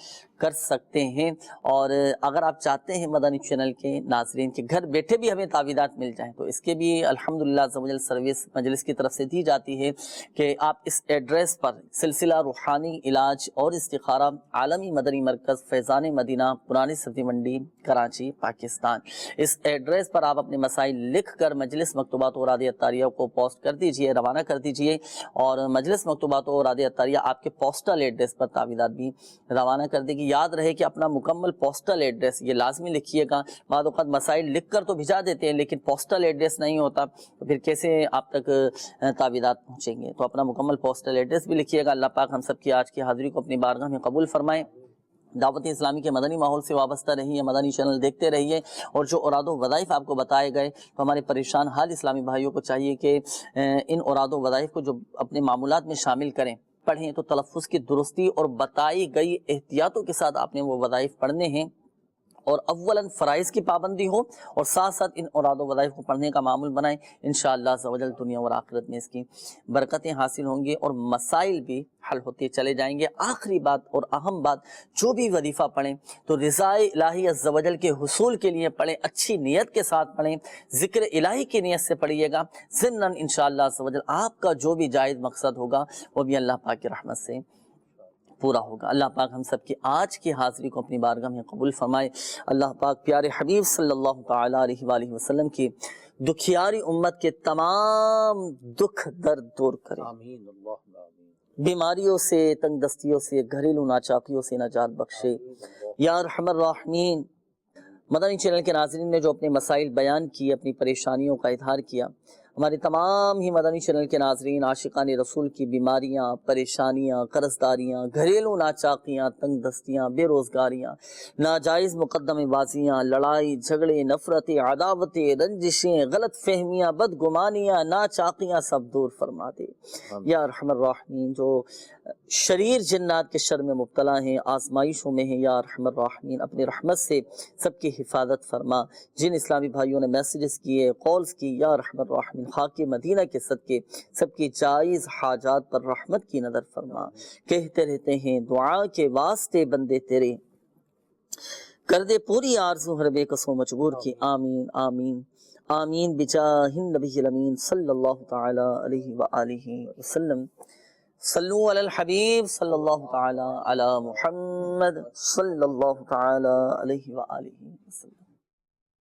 کر سکتے ہیں۔ اور اگر آپ چاہتے ہیں مدنی چینل کے ناظرین کے گھر بیٹھے بھی ہمیں تعویذات مل جائیں، تو اس کے بھی الحمدللہ عز و جل سروس مجلس کی طرف سے دی جاتی ہے کہ آپ اس ایڈریس پر سلسلہ روحانی علاج اور استخارہ عالمی مدنی مرکز فیضان مدینہ پرانی سبزی منڈی کراچی پاکستان، اس ایڈریس پر آپ اپنے مسائل لکھ کر مجلس مکتوبات و اوراد عطاریہ کو پوسٹ کر دیجئے، روانہ کر دیجئے، اور مجلس مکتوبات و اوراد عطاریہ آپ کے پوسٹل ایڈریس پر تعویذات بھی روانہ کر دے گی۔ یاد رہے کہ اپنا مکمل پوسٹل ایڈریس یہ لازمی لکھیے گا، بعض اوقات مسائل لکھ کر تو بھیجا دیتے ہیں لیکن پوسٹل ایڈریس نہیں ہوتا، تو پھر کیسے آپ تک تعویذات پہنچیں گے؟ تو اپنا مکمل پوسٹل ایڈریس بھی لکھیے گا۔ اللہ پاک ہم سب کی آج کی حاضری کو اپنی بارگاہ میں قبول فرمائے، دعوت اسلامی کے مدنی ماحول سے وابستہ رہیے، مدنی چینل دیکھتے رہیے، اور جو اوراد و وظائف آپ کو بتائے گئے تو ہمارے پریشان حال اسلامی بھائیوں کو چاہیے کہ ان اوراد و وظائف کو جو اپنے معمولات میں شامل کریں، پڑھیں تو تلفظ کی درستی اور بتائی گئی احتیاطوں کے ساتھ آپ نے وہ وظائف پڑھنے ہیں، اور اولاً فرائض کی پابندی ہو، اور ساتھ ساتھ ان اوراد و وظائف کو پڑھنے کا معمول بنائیں۔ انشاءاللہ عز و جل دنیا اور آخرت میں اس کی برکتیں حاصل ہوں گی اور مسائل بھی حل ہوتے چلے جائیں گے۔ آخری بات اور اہم بات، جو بھی وظیفہ پڑھیں تو رضا الہی عز و جل کے حصول کے لیے پڑھیں، اچھی نیت کے ساتھ پڑھیں، ذکر الہی کی نیت سے پڑھیے گا، ضمناً انشاءاللہ عز و جل آپ کا جو بھی جائز مقصد ہوگا وہ بھی اللہ پاک کی رحمت سے پورا ہوگا۔ اللہ پاک ہم سب کی آج کی حاضری کو اپنی بارگاہ میں قبول فرمائے۔ اللہ پاک پیارے حبیب صلی اللہ تعالیٰ علیہ وآلہ وسلم کی دکھیاری امت کے تمام دکھ درد دور کرے، آمین اللہم آمین۔ بیماریوں سے، تنگ دستیوں سے، گھریلو ناچاکیوں سے نجات بخشے یا ارحم الراحمین۔ مدنی چینل کے ناظرین نے جو اپنے مسائل بیان کیے، اپنی پریشانیوں کا اظہار کیا، ہمارے تمام ہی مدنی چینل کے ناظرین، عاشقان رسول کی بیماریاں، پریشانیاں، قرض داریاں، گھریلو ناچاکیاں، تنگ دستیاں، بے روزگاریاں، ناجائز مقدمے بازیاں، لڑائی جھگڑے، نفرتیں، عداوتیں، رنجشیں، غلط فہمیاں، بدگمانیاں، ناچاکیاں سب دور فرما دے یا ارحم الراحمین۔ جو شریر جنات کے شر میں مبتلا ہیں، آزمائشوں میں ہیں، یا ارحم الراحمین اپنی رحمت سے سب کی حفاظت فرما۔ جن اسلامی بھائیوں نے میسیجز کیے، کالز کی، یا ارحم الراحمین خاک مدینہ کے صدقے سب کی جائز حاجات پر رحمت کی نظر فرما۔ کہتے رہتے ہیں دعا کے واسطے بندے تیرے، کر دے پوری آرزو ہر بے کسو مجبور کی، آمین آمین آمین بجاہ النبی الامین صلی اللہ تعالی علیہ وآلہ وسلم۔ صلو علی الحبیب صلی اللہ تعالی علی محمد صلی اللہ تعالی علیہ وآلہ وسلم۔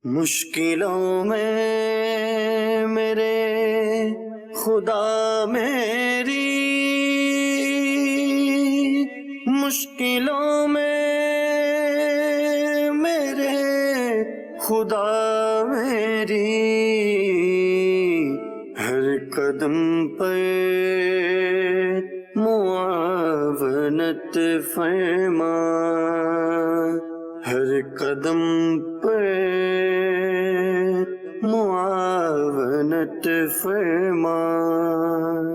مشکلوں میں میرے خدا میری، مشکلوں میں میرے خدا میری، ہر قدم پہ معاونت فرما، ہر قدم پہ معاونت فرما۔